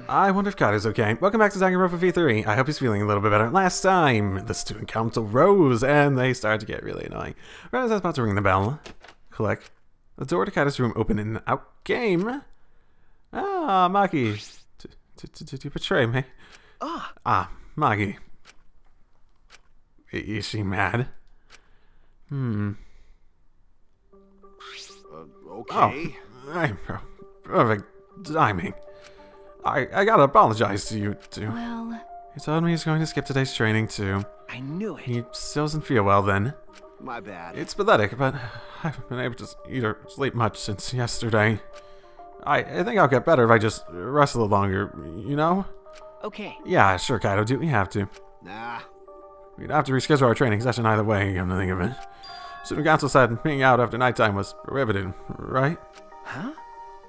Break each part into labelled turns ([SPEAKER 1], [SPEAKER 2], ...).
[SPEAKER 1] I wonder if Kaido's okay. Welcome back to Danganronpa V3. I hope he's feeling a little bit better. Last time, the student council rose, and they started to get really annoying. Right as I was about to ring the bell, click. The door to Kaido's room opened and out came... Ah, Maki. To betray me. Ah, Maki. Is she mad?
[SPEAKER 2] Okay.
[SPEAKER 1] Oh, perfect timing. I gotta apologize to you, too.
[SPEAKER 3] Well...
[SPEAKER 1] He told me he's going to skip today's training, too.
[SPEAKER 2] I knew it.
[SPEAKER 1] He still doesn't feel well, then.
[SPEAKER 2] My bad.
[SPEAKER 1] It's pathetic, but I haven't been able to eat or sleep much since yesterday. I think I'll get better if I just rest a little longer, you know?
[SPEAKER 2] Okay.
[SPEAKER 1] Yeah, sure, Kaido, do we have to?
[SPEAKER 2] Nah.
[SPEAKER 1] We'd have to reschedule our training session either way, come to think of it. Student council said being out after nighttime was prohibited, right?
[SPEAKER 2] Huh?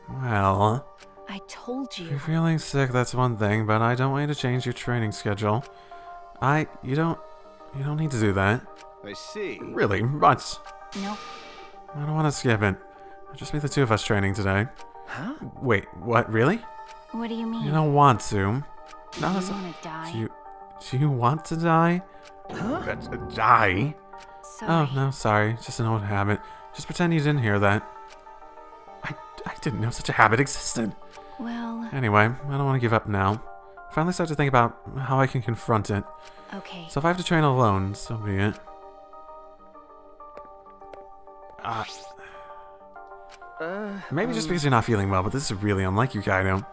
[SPEAKER 1] Well...
[SPEAKER 3] I told
[SPEAKER 1] If
[SPEAKER 3] you.
[SPEAKER 1] you're feeling sick, that's one thing, but I don't want you to change your training schedule. You don't need to do that.
[SPEAKER 2] I see.
[SPEAKER 1] Really, but
[SPEAKER 3] Nope.
[SPEAKER 1] I don't want to skip it. It'll just be the two of us training today.
[SPEAKER 2] Huh?
[SPEAKER 1] Wait, what, really?
[SPEAKER 3] What do you mean?
[SPEAKER 1] You don't want to? No,
[SPEAKER 3] do
[SPEAKER 1] that's
[SPEAKER 3] you want to die?
[SPEAKER 1] Do you want to die?
[SPEAKER 2] Huh?
[SPEAKER 1] Die?
[SPEAKER 3] Sorry.
[SPEAKER 1] Oh, no, sorry. Just an old habit. Just pretend you didn't hear that. I didn't know such a habit existed.
[SPEAKER 3] Well...
[SPEAKER 1] Anyway, I don't want to give up now. I finally started to think about how I can confront it.
[SPEAKER 3] Okay.
[SPEAKER 1] So if I have to train alone, so be it. Maybe just because you're not feeling well, but this is really unlike you, Kaido.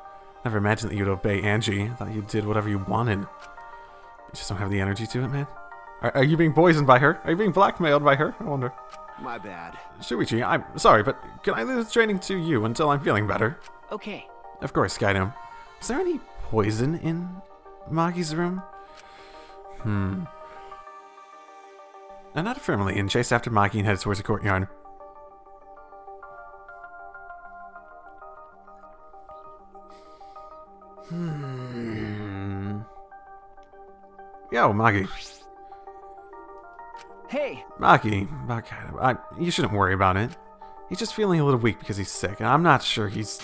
[SPEAKER 1] Never imagined that you'd obey Angie. I thought you did whatever you wanted. You just don't have the energy to it, man. Are you being poisoned by her? Are you being blackmailed by her? I wonder.
[SPEAKER 2] My bad.
[SPEAKER 1] Shuichi, I'm sorry, but can I leave the training to you until I'm feeling better?
[SPEAKER 2] Okay.
[SPEAKER 1] Of course, Kaido. Is there any poison in Maki's room? I nodded firmly and chased after Maki and headed towards the courtyard. Yo, Maki.
[SPEAKER 2] Hey.
[SPEAKER 1] Maki, you shouldn't worry about it. He's just feeling a little weak because he's sick, and I'm not sure he's...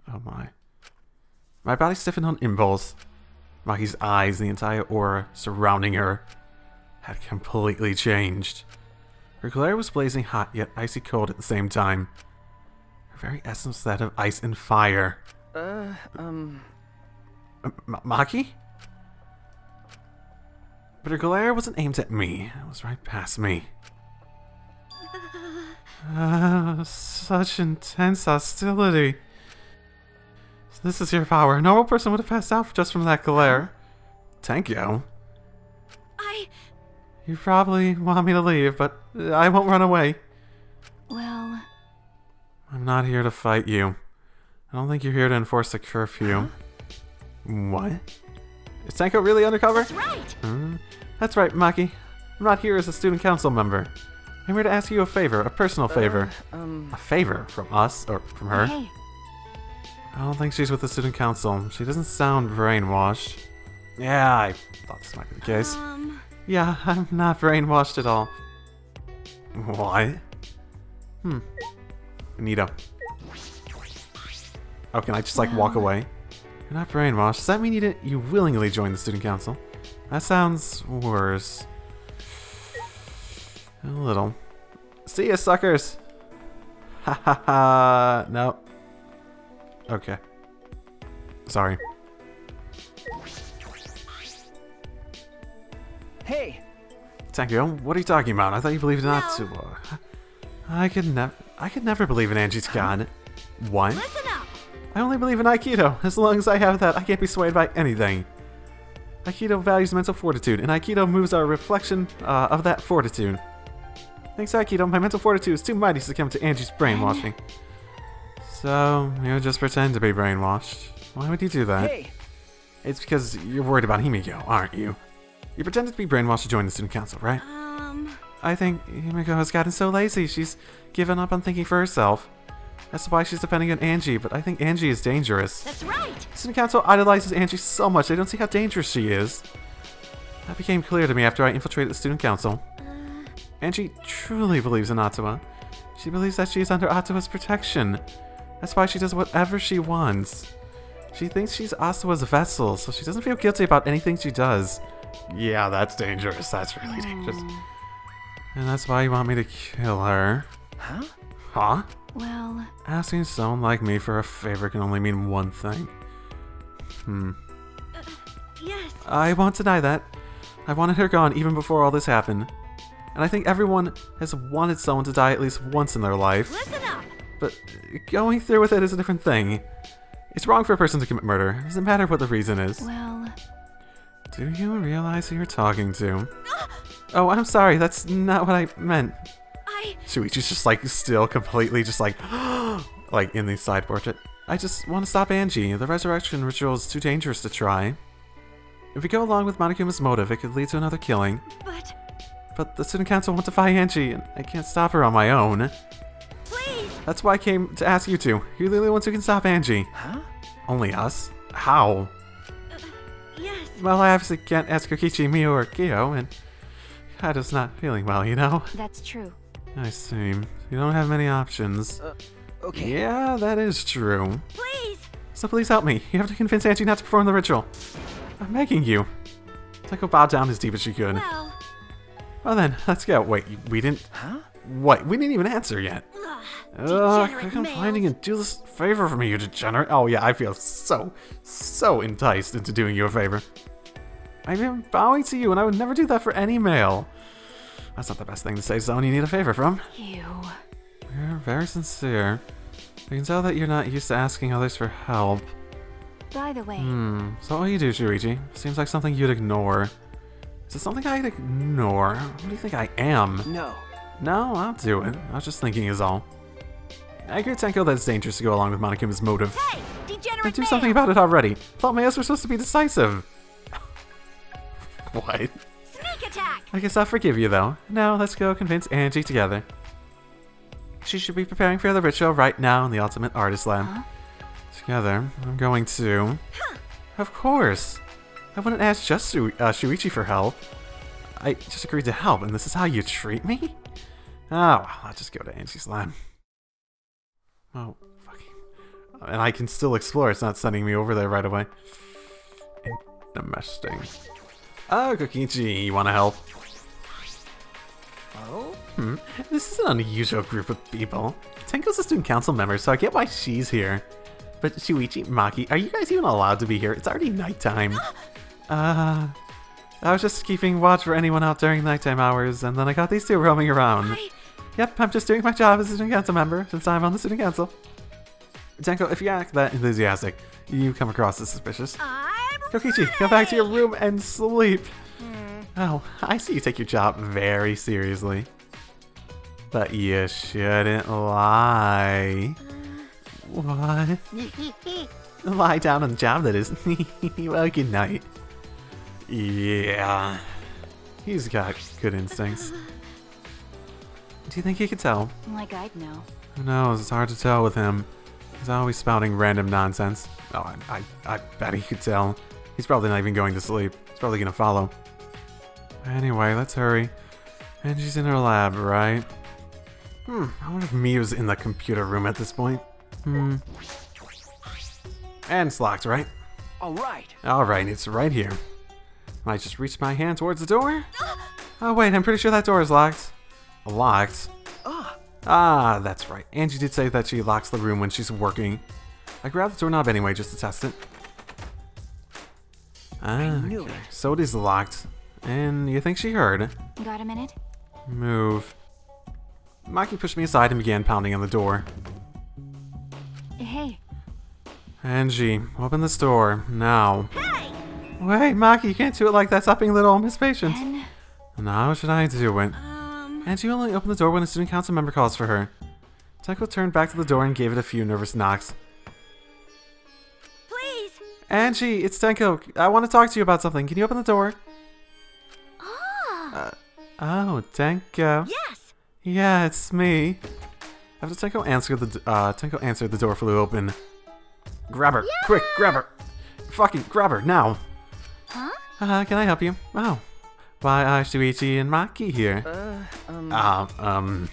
[SPEAKER 1] Oh my. My body stiffened on impulse. Maki's eyes, the entire aura surrounding her, had completely changed. Her glare was blazing hot, yet icy cold at the same time. Her very essence was that of ice and fire. Maki? But her glare wasn't aimed at me. It was right past me. Such intense hostility. So this is your power. A normal person would have passed out just from that glare. Thank you. You probably want me to leave, but I won't run away.
[SPEAKER 3] Well...
[SPEAKER 1] I'm not here to fight you. I don't think you're here to enforce the curfew. What? Is Tenko really undercover?
[SPEAKER 3] That's right!
[SPEAKER 1] That's right, Maki. I'm not here as a student council member. I'm here to ask you a favor, a personal favor. A favor from us, or from her?
[SPEAKER 3] Hey.
[SPEAKER 1] I don't think she's with the student council. She doesn't sound brainwashed. Yeah, I thought this might be the case. Yeah, I'm not brainwashed at all. What? Neato. Oh, can I just like walk away? You're not brainwashed. Does that mean you willingly joined the student council? That sounds worse. A little. See ya, suckers! Ha ha ha! No. Okay. Sorry.
[SPEAKER 2] Hey.
[SPEAKER 1] Tenko, what are you talking about? I thought you believed not to. I could never believe in Angie's God. What?
[SPEAKER 3] Listen up!
[SPEAKER 1] I only believe in Aikido. As long as I have that, I can't be swayed by anything. Aikido values mental fortitude, and Aikido moves are a reflection of that fortitude. Thanks to Aikido, my mental fortitude is too mighty to succumb to Angie's brainwashing. So, you just pretend to be brainwashed. Why would you do that?
[SPEAKER 2] Hey.
[SPEAKER 1] It's because you're worried about Himiko, aren't you? You pretended to be brainwashed to join the student council, right? I think Himiko has gotten so lazy, she's given up on thinking for herself. That's why she's depending on Angie, but I think Angie is dangerous.
[SPEAKER 3] That's right!
[SPEAKER 1] The student council idolizes Angie so much, they don't see how dangerous she is. That became clear to me after I infiltrated the student council. Angie truly believes in Ottawa. She believes that she is under Ottawa's protection. That's why she does whatever she wants. She thinks she's Ottawa's vessel, so she doesn't feel guilty about anything she does. Yeah, that's dangerous. That's really dangerous. And that's why you want me to kill her.
[SPEAKER 2] Huh?
[SPEAKER 1] Huh?
[SPEAKER 3] Well...
[SPEAKER 1] Asking someone like me for a favor can only mean one thing.
[SPEAKER 3] Yes.
[SPEAKER 1] I won't deny that. I wanted her gone even before all this happened. And I think everyone has wanted someone to die at least once in their life.
[SPEAKER 3] Listen up!
[SPEAKER 1] But going through with it is a different thing. It's wrong for a person to commit murder. It doesn't matter what the reason is.
[SPEAKER 3] Well...
[SPEAKER 1] Do you realize who you're talking to? Oh, I'm sorry. That's not what I meant. Shuichi's just like still completely just like in the side portrait. I just want to stop Angie. The resurrection ritual is too dangerous to try. If we go along with Monokuma's motive, it could lead to another killing. But the student council won't defy Angie, and I can't stop her on my own.
[SPEAKER 3] Please!
[SPEAKER 1] That's why I came to ask you two. You're the only ones who can stop Angie.
[SPEAKER 2] Huh?
[SPEAKER 1] Only us? How?
[SPEAKER 3] Yes.
[SPEAKER 1] Well, I obviously can't ask Kokichi, Mio, or Kyo, and Kaido's not feeling well, you know?
[SPEAKER 3] That's true.
[SPEAKER 1] I see. You don't have many options.
[SPEAKER 2] Okay.
[SPEAKER 1] Yeah, that is true.
[SPEAKER 3] Please!
[SPEAKER 1] So please help me. You have to convince Angie not to perform the ritual. I'm begging you. Tenko bowed down as deep as she could. Well then, let's go. Wait, we didn't...
[SPEAKER 2] Huh?
[SPEAKER 1] What? We didn't even answer yet.
[SPEAKER 3] Degenerate
[SPEAKER 1] come
[SPEAKER 3] males.
[SPEAKER 1] finding and do this favor for me, you degenerate. Oh yeah, I feel so enticed into doing you a favor. I've been bowing to you, and I would never do that for any male. That's not the best thing to say to someone you need a favor from.
[SPEAKER 3] You.
[SPEAKER 1] You're very sincere. I can tell that you're not used to asking others for help.
[SPEAKER 3] By the way...
[SPEAKER 1] So what do you do, Shuichi? Seems like something you'd ignore. Is it something I'd ignore? What do you think I am?
[SPEAKER 2] No.
[SPEAKER 1] No, I'll do it. I was just thinking is all. I agree, Tenko, that it's dangerous to go along with Monokuma's motive.
[SPEAKER 3] Hey! Degenerate
[SPEAKER 1] Then do
[SPEAKER 3] male.
[SPEAKER 1] something about it already. Thought males were supposed to be decisive. What?
[SPEAKER 3] Sneak attack!
[SPEAKER 1] I guess I'll forgive you, though. Now, let's go convince Angie together. She should be preparing for the ritual right now in the Ultimate Artist Lab.
[SPEAKER 3] Huh?
[SPEAKER 1] Together, I'm going to... Of course! I wouldn't ask just Shuichi for help. I just agreed to help, and this is how you treat me? Oh, well, I'll just go to Angie's lab. Oh, fucking... And I can still explore, it's not sending me over there right away. Interesting. Oh, Kokichi, you wanna help?
[SPEAKER 2] Oh?
[SPEAKER 1] This is an unusual group of people. Tenko's a student council member, so I get why she's here. But Shuichi, Maki, are you guys even allowed to be here? It's already nighttime. I was just keeping watch for anyone out during nighttime hours, and then I got these two roaming around. Yep, I'm just doing my job as a student council member, since I'm on the student council. Tenko, if you act that enthusiastic, you come across as suspicious. Kokichi, go back to your room and sleep. Oh, I see you take your job very seriously. But you shouldn't lie. What? Lie down on the job, that is. Well, good night. Yeah. He's got good instincts. Do you think he could tell?
[SPEAKER 3] Like I'd know.
[SPEAKER 1] Who knows? It's hard to tell with him. He's always spouting random nonsense. Oh, I bet he could tell. He's probably not even going to sleep. He's probably gonna follow. Anyway, let's hurry. And she's in her lab, right? I wonder if Miu's in the computer room at this point. And it's locked, right?
[SPEAKER 2] Alright.
[SPEAKER 1] Alright, it's right here. I just reached my hand towards the door. Oh wait, I'm pretty sure that door is locked. Locked? Ah, that's right. Angie did say that she locks the room when she's working. I grabbed the doorknob anyway just to test it.
[SPEAKER 2] knew it.
[SPEAKER 1] So it is locked. And you think she heard?
[SPEAKER 3] Got a minute?
[SPEAKER 1] Move. Maki pushed me aside and began pounding on the door.
[SPEAKER 3] Hey.
[SPEAKER 1] Angie, open this door, now.
[SPEAKER 3] Hey!
[SPEAKER 1] Wait, Maki, you can't do it like that. Stop being little Miss Patient.
[SPEAKER 3] Ben?
[SPEAKER 1] Now should I do it? Angie only opened the door when a student council member calls for her. Tenko turned back to the door and gave it a few nervous knocks.
[SPEAKER 3] Please!
[SPEAKER 1] Angie, it's Tenko. I want to talk to you about something. Can you open the door? Oh, Tenko.
[SPEAKER 3] Yes!
[SPEAKER 1] Yeah, it's me. After Tenko answered, the door flew open. Grab her! Quick, grab her! Fucking grab her, now!
[SPEAKER 3] Huh?
[SPEAKER 1] Can I help you? Oh, Why are Shuichi and Maki here?
[SPEAKER 3] Oh,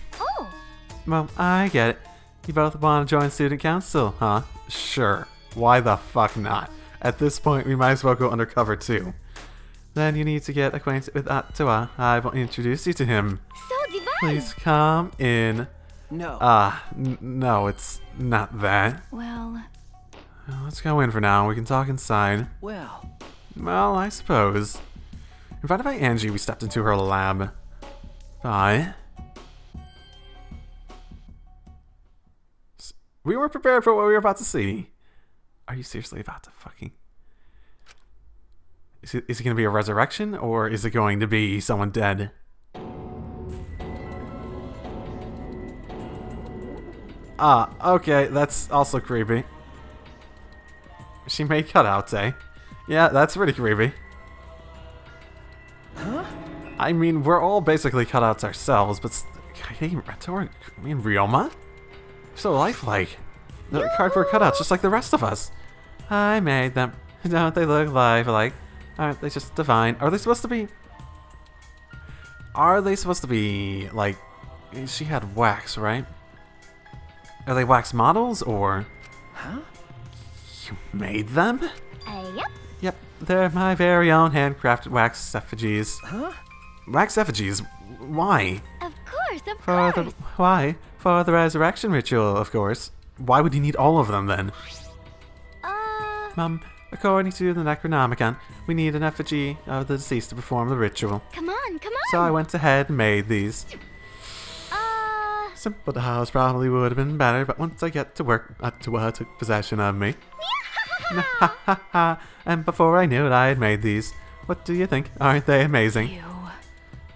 [SPEAKER 1] Well, I get it. You both want to join student council, huh? Sure. Why the fuck not? At this point, we might as well go undercover too. Then you need to get acquainted with Atua. I will introduce you to him.
[SPEAKER 3] so divine.
[SPEAKER 1] Please come in.
[SPEAKER 2] No.
[SPEAKER 1] No, it's not that.
[SPEAKER 3] Well,
[SPEAKER 1] Let's go in for now. We can talk inside.
[SPEAKER 2] Well,
[SPEAKER 1] Well, I suppose. Invited by Angie, we stepped into her lab. But we weren't prepared for what we were about to see. Are you seriously about to fucking... Is it going to be a resurrection, or is it going to be someone dead? Okay, that's also creepy. She made cutouts, eh? Yeah, that's pretty creepy.
[SPEAKER 2] huh?
[SPEAKER 1] I mean, we're all basically cutouts ourselves, but Ryoma? So lifelike. The cardboard cutouts, just like the rest of us. I made them. Don't they look lifelike? Aren't they just divine? Are they supposed to be... like... She had wax, right? Are they wax models, or...
[SPEAKER 2] Huh?
[SPEAKER 1] You made them?
[SPEAKER 3] yep.
[SPEAKER 1] Yep, they're my very own handcrafted wax effigies.
[SPEAKER 2] Huh?
[SPEAKER 1] Wax effigies? Why?
[SPEAKER 3] Of course, of
[SPEAKER 1] For
[SPEAKER 3] course.
[SPEAKER 1] the... Why? For the resurrection ritual, of course. Why would you need all of them, then? According to the Necronomicon, we need an effigy of the deceased to perform the ritual.
[SPEAKER 3] Come on, come on.
[SPEAKER 1] So I went ahead and made these. Simple dolls probably would have been better, but once I get to work, Atua took possession of me. And before I knew it, I had made these. What do you think? Aren't they amazing?
[SPEAKER 3] Ew.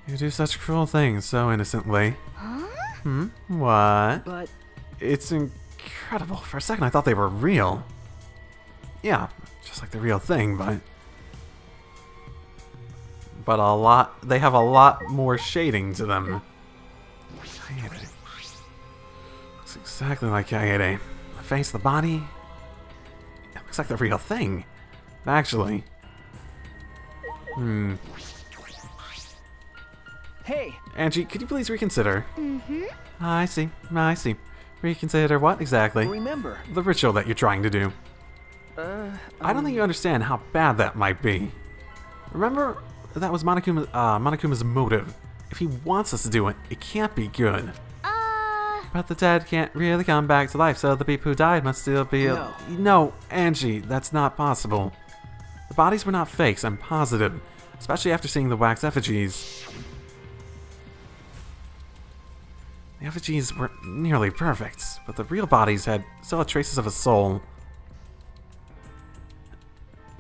[SPEAKER 1] You do such cruel things so innocently.
[SPEAKER 3] Huh?
[SPEAKER 1] What?
[SPEAKER 2] But
[SPEAKER 1] It's incredible. For a second, I thought they were real. Yeah, just like the real thing, but they have a lot more shading to them. Kaede. Looks exactly like Kaede. The face, the body. It looks like the real thing. Actually.
[SPEAKER 2] hey,
[SPEAKER 1] Angie, could you please reconsider?
[SPEAKER 3] Mm-hmm.
[SPEAKER 1] I see. Reconsider what exactly?
[SPEAKER 2] remember.
[SPEAKER 1] The ritual that you're trying to do. I don't think you understand how bad that might be. Remember, that was Monokuma's motive. If he wants us to do it, it can't be good. But the dead can't really come back to life, so the people who died must still be...
[SPEAKER 2] No.
[SPEAKER 1] No, Angie, that's not possible. The bodies were not fakes, I'm positive. Especially after seeing the wax effigies. The effigies were nearly perfect, but the real bodies still had traces of a soul.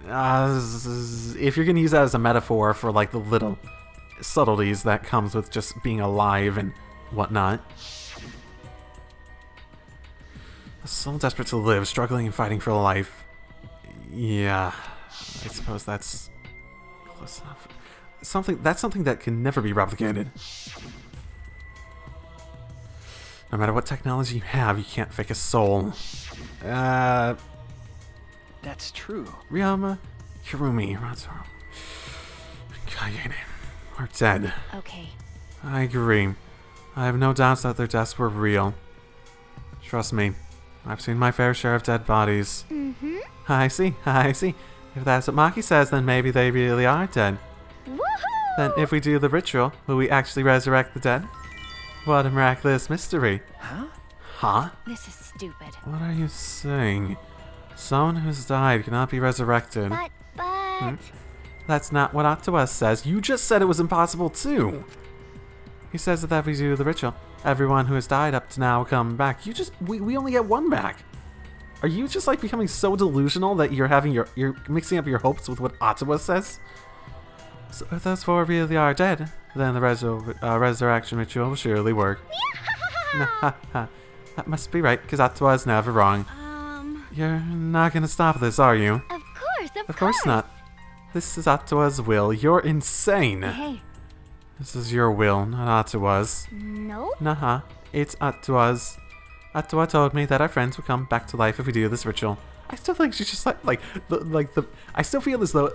[SPEAKER 1] If you're gonna use that as a metaphor for like the little subtleties that comes with just being alive and whatnot. A soul desperate to live, struggling and fighting for life. Yeah, I suppose that's close enough. That's something that can never be replicated. No matter what technology you have, you can't fake a soul.
[SPEAKER 2] That's true.
[SPEAKER 1] Ryoma, Kirumi, Ratsuru, Kaede are dead.
[SPEAKER 3] Okay.
[SPEAKER 1] I agree. I have no doubts that their deaths were real. Trust me, I've seen my fair share of dead bodies.
[SPEAKER 3] Mm-hmm.
[SPEAKER 1] I see. If that's what Maki says, then maybe they really are dead.
[SPEAKER 3] Woohoo!
[SPEAKER 1] Then if we do the ritual, will we actually resurrect the dead? What a miraculous mystery.
[SPEAKER 2] Huh?
[SPEAKER 1] Huh?
[SPEAKER 3] This is stupid.
[SPEAKER 1] What are you saying? Someone who's died cannot be resurrected.
[SPEAKER 3] But...
[SPEAKER 1] That's not what Atua says. You just said it was impossible too. He says that if we do the ritual, everyone who has died up to now will come back. We only get one back. Are you just like becoming so delusional that you're mixing up your hopes with what Atua says? So if those four really are dead, then the resurrection ritual will surely work. That must be right, because Atua is never wrong. You're not gonna stop this, are you?
[SPEAKER 3] Of course,
[SPEAKER 1] Of course not. This is Atua's will. You're insane.
[SPEAKER 3] Hey,
[SPEAKER 1] This is your will, not Atua's.
[SPEAKER 3] no?
[SPEAKER 1] Nah, it's Atua's. Atua told me that our friends will come back to life if we do this ritual. I still think she's just I still feel as though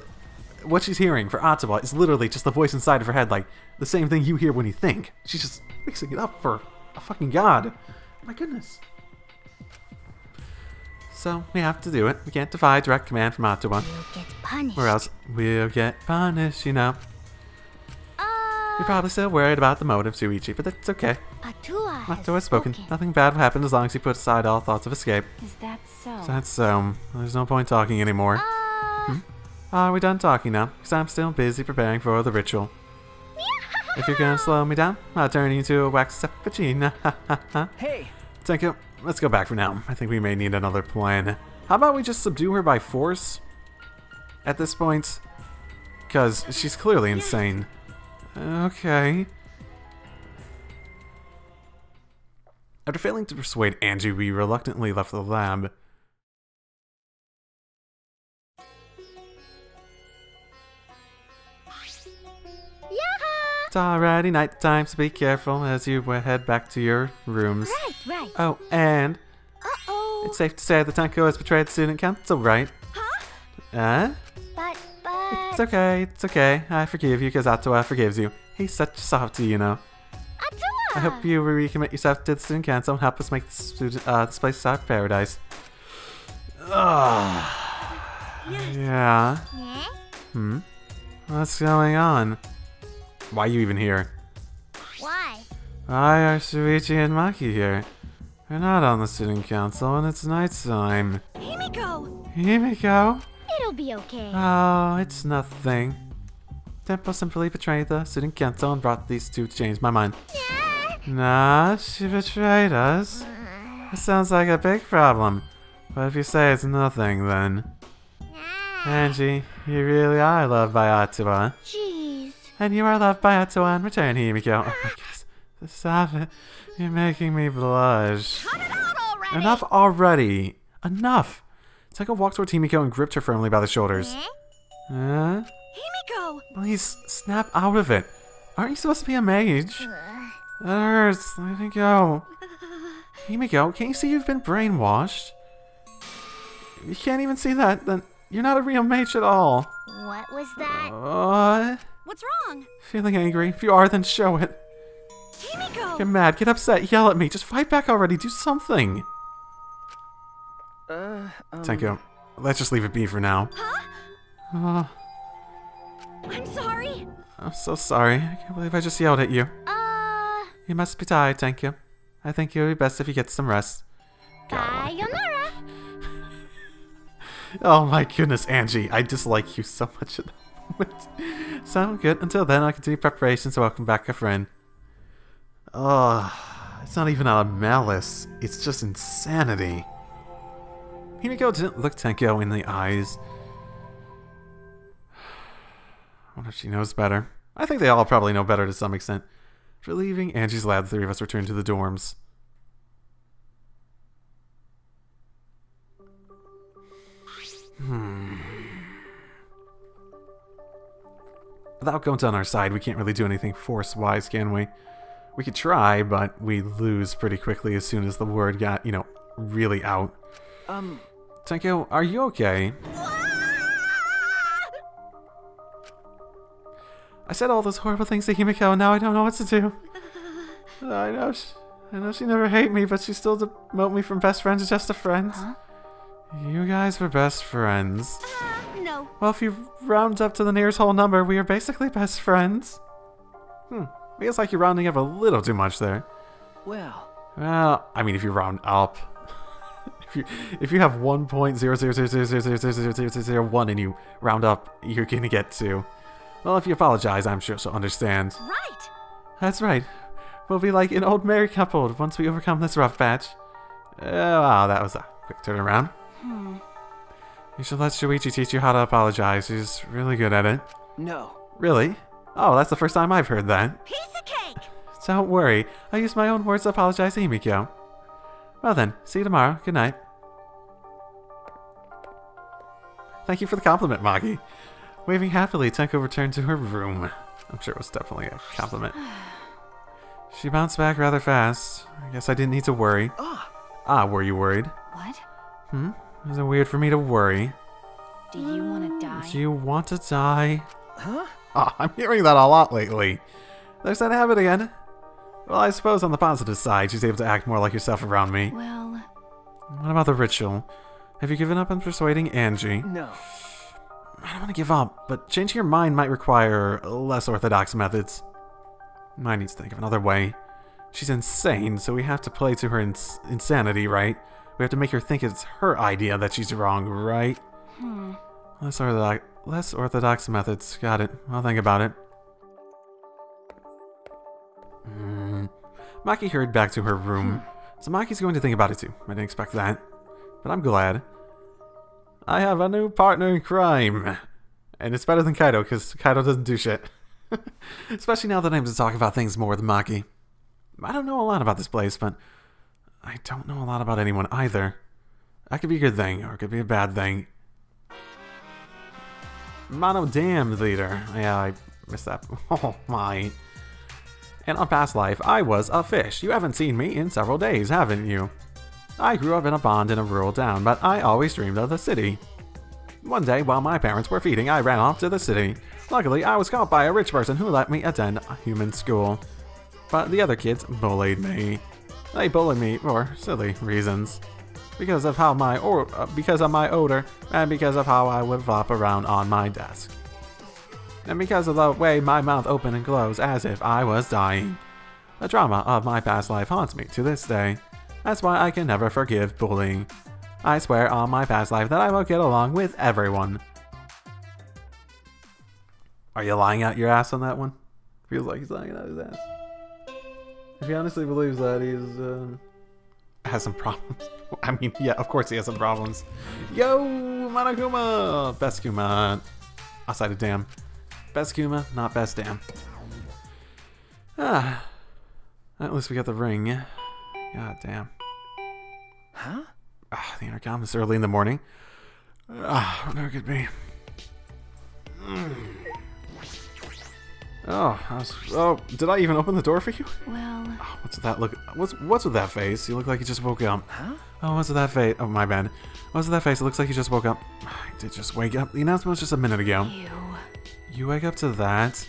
[SPEAKER 1] what she's hearing for Atawa is literally just the voice inside of her head, like the same thing you hear when you think. She's just mixing it up for a fucking god. My goodness. So we have to do it. We can't defy direct command from Atawa.
[SPEAKER 3] You'll get punished.
[SPEAKER 1] Or else we'll get punished, you know. You're probably still worried about the motive, Shuichi, but that's okay.
[SPEAKER 3] Atawa
[SPEAKER 1] has spoken. Nothing bad will happen as long as you put aside all thoughts of escape.
[SPEAKER 3] Is that so?
[SPEAKER 1] So that's so. There's no point talking anymore. Are we done talking now? Because I'm still busy preparing for the ritual. If you're gonna slow me down, I'll turn you into a wax effigy.
[SPEAKER 2] Hey!
[SPEAKER 1] Thank you. Let's go back for now. I think we may need another plan. How about we just subdue her by force? At this point? Because she's clearly insane. Okay. After failing to persuade Angie, we reluctantly left the lab. It's already night time, so be careful as you head back to your rooms.
[SPEAKER 3] Right.
[SPEAKER 1] Oh, and
[SPEAKER 3] Uh-oh.
[SPEAKER 1] it's safe to say that Tenko has betrayed the student council, right?
[SPEAKER 3] Huh?
[SPEAKER 1] But...
[SPEAKER 3] But...
[SPEAKER 1] It's okay. I forgive you because Atawa forgives you. He's such a softie, you know.
[SPEAKER 3] Atawa!
[SPEAKER 1] I hope you recommit yourself to the student council and help us make this place our paradise. Ugh. Yeah.
[SPEAKER 3] Yeah?
[SPEAKER 1] What's going on? Why are you even here?
[SPEAKER 3] Why?
[SPEAKER 1] Why are Shuichi and Maki here? They're not on the student council and it's nighttime.
[SPEAKER 3] Himiko!
[SPEAKER 1] Himiko?
[SPEAKER 3] It'll be okay.
[SPEAKER 1] Oh, it's nothing. Tempo simply betrayed the student council and brought these two to change my mind.
[SPEAKER 3] Yeah.
[SPEAKER 1] Nah, she betrayed us. It sounds like a big problem. But if you say it's nothing, then... Angie, you really are loved by Atawa.
[SPEAKER 3] Jeez.
[SPEAKER 1] And you are loved by Atawa in return, Himiko. Oh my goodness. Stop it. You're making me blush.
[SPEAKER 3] Cut it out already!
[SPEAKER 1] Enough already. Enough. Tenko walked towards Himiko and gripped her firmly by the shoulders.
[SPEAKER 3] Himiko!
[SPEAKER 1] Please, snap out of it. Aren't you supposed to be a mage? That hurts. Let me go. Himiko, can't you see you've been brainwashed? You can't even see that, then you're not a real mage at all.
[SPEAKER 3] What was that?
[SPEAKER 1] What?
[SPEAKER 3] What's wrong?
[SPEAKER 1] Feeling angry? If you are, then show it.
[SPEAKER 3] Himiko!
[SPEAKER 1] Get mad, get upset, yell at me. Just fight back already. Do something. Tenko, let's just leave it be for now.
[SPEAKER 3] Huh? I'm sorry.
[SPEAKER 1] I'm so sorry. I can't believe I just yelled at you. You must be tired, Tenko. I think it would be best if you get some rest.
[SPEAKER 3] Sayonara.
[SPEAKER 1] Oh my goodness, Angie. I dislike you so much at the moment. Sound good. Until then, I'll continue preparations to welcome back a friend. It's not even out of malice. It's just insanity. Himiko didn't look Tenko in the eyes. I wonder if she knows better. I think they all probably know better to some extent. After leaving Angie's lab, the three of us returned to the dorms. Without Gonta on our side, we can't really do anything force-wise, can we? We could try, but we lose pretty quickly as soon as the word got, you know, really out. Tenko, are you okay? I said all those horrible things to Himiko, and now I don't know what to do. I know she never hated me, but she still demoted me from best friends to just a friend.
[SPEAKER 3] Huh?
[SPEAKER 1] You guys were best friends.
[SPEAKER 3] No.
[SPEAKER 1] Well, if you round up to the nearest whole number, we are basically best friends. Feels like you're rounding up a little too much there.
[SPEAKER 2] Well,
[SPEAKER 1] I mean, if you round up. if you have 1.000000001 and you round up, you're gonna get to. Well, if you apologize, I'm sure she'll understand.
[SPEAKER 3] Right.
[SPEAKER 1] That's right. We'll be like an old married couple once we overcome this rough patch. Wow, that was a quick turnaround. You should let Shuichi teach you how to apologize. She's really good at it.
[SPEAKER 2] no.
[SPEAKER 1] Really? Oh, that's the first time I've heard that.
[SPEAKER 3] Piece of cake.
[SPEAKER 1] Don't worry. I used my own words to apologize to Himiko. Well then, see you tomorrow. Good night. Thank you for the compliment, Maki. Waving happily, Tenko returned to her room. I'm sure it was definitely a compliment. She bounced back rather fast. I guess I didn't need to worry. Were you worried?
[SPEAKER 3] What?
[SPEAKER 1] Is it weird for me to worry?
[SPEAKER 3] Do you want to die?
[SPEAKER 1] Do you want to die?
[SPEAKER 2] Huh?
[SPEAKER 1] Oh, I'm hearing that a lot lately. There's that habit again. Well, I suppose on the positive side, she's able to act more like herself around me.
[SPEAKER 3] Well,
[SPEAKER 1] What about the ritual? Have you given up on persuading Angie?
[SPEAKER 2] No.
[SPEAKER 1] I don't want to give up, but changing your mind might require less orthodox methods. I need to think of another way. She's insane, so we have to play to her insanity, right? We have to make her think it's her idea that she's wrong, right? Less orthodox methods. Got it. I'll think about it. Maki hurried back to her room. So Maki's going to think about it too. I didn't expect that. But I'm glad. I have a new partner in crime. And it's better than Kaido, because Kaido doesn't do shit. Especially now that I'm to talk about things more with Maki. I don't know a lot about this place, but I don't know a lot about anyone either. That could be a good thing, or it could be a bad thing. Mono Dam Leader. Yeah, I missed that. Oh my. In a past life, I was a fish. You haven't seen me in several days, haven't you? I grew up in a pond in a rural town, but I always dreamed of the city. One day, while my parents were feeding, I ran off to the city. Luckily, I was caught by a rich person who let me attend a human school. But the other kids bullied me. They bullied me for silly reasons. Because of my odor, and because of how I would flop around on my desk. And because of the way my mouth opened and closed as if I was dying. The trauma of my past life haunts me to this day. That's why I can never forgive bullying. I swear on my past life that I will get along with everyone. Are you lying out your ass on that one? Feels like he's lying out his ass. If he honestly believes that, he's has some problems. I mean, yeah, of course he has some problems. Yo, Monokuma! Best Kuma outside of Dam. Best Kuma, not best Dam. Ah. At least we got the ring. God damn.
[SPEAKER 2] Huh?
[SPEAKER 1] Ah, the intercom is early in the morning. Ah, what it could be. Oh, did I even open the door for you?
[SPEAKER 3] well,
[SPEAKER 1] Oh, what's with that look? What's with that face? You look like you just woke up.
[SPEAKER 2] Huh?
[SPEAKER 1] Oh, what's with that face? Oh, my bad. What's with that face? It looks like you just woke up. I did just wake up. The announcement was just a minute ago.
[SPEAKER 3] ew.
[SPEAKER 1] You wake up to that?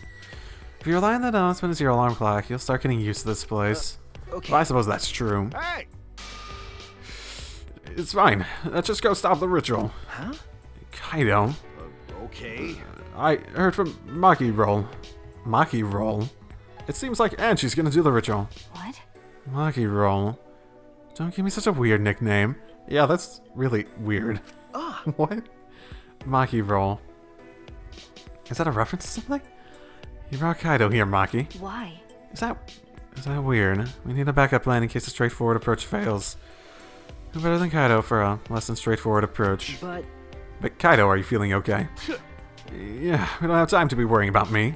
[SPEAKER 1] If you rely on that announcement as your alarm clock, you'll start getting used to this place.
[SPEAKER 2] Okay.
[SPEAKER 1] Well, I suppose that's true.
[SPEAKER 2] Hey!
[SPEAKER 1] It's fine. Let's just go stop the ritual.
[SPEAKER 2] Huh?
[SPEAKER 1] Kaido.
[SPEAKER 2] Okay.
[SPEAKER 1] I heard from Maki Roll. Maki Roll? It seems like Angie's gonna do the ritual.
[SPEAKER 3] What?
[SPEAKER 1] Maki Roll. Don't give me such a weird nickname. Yeah, that's really weird.
[SPEAKER 2] Ah.
[SPEAKER 1] What? Maki Roll. Is that a reference to something? You brought Kaido here, Maki.
[SPEAKER 3] Why?
[SPEAKER 1] Is that weird? We need a backup plan in case the straightforward approach fails. Who better than Kaido for a less than straightforward approach?
[SPEAKER 2] But
[SPEAKER 1] Kaido, are you feeling okay? Yeah, we don't have time to be worrying about me.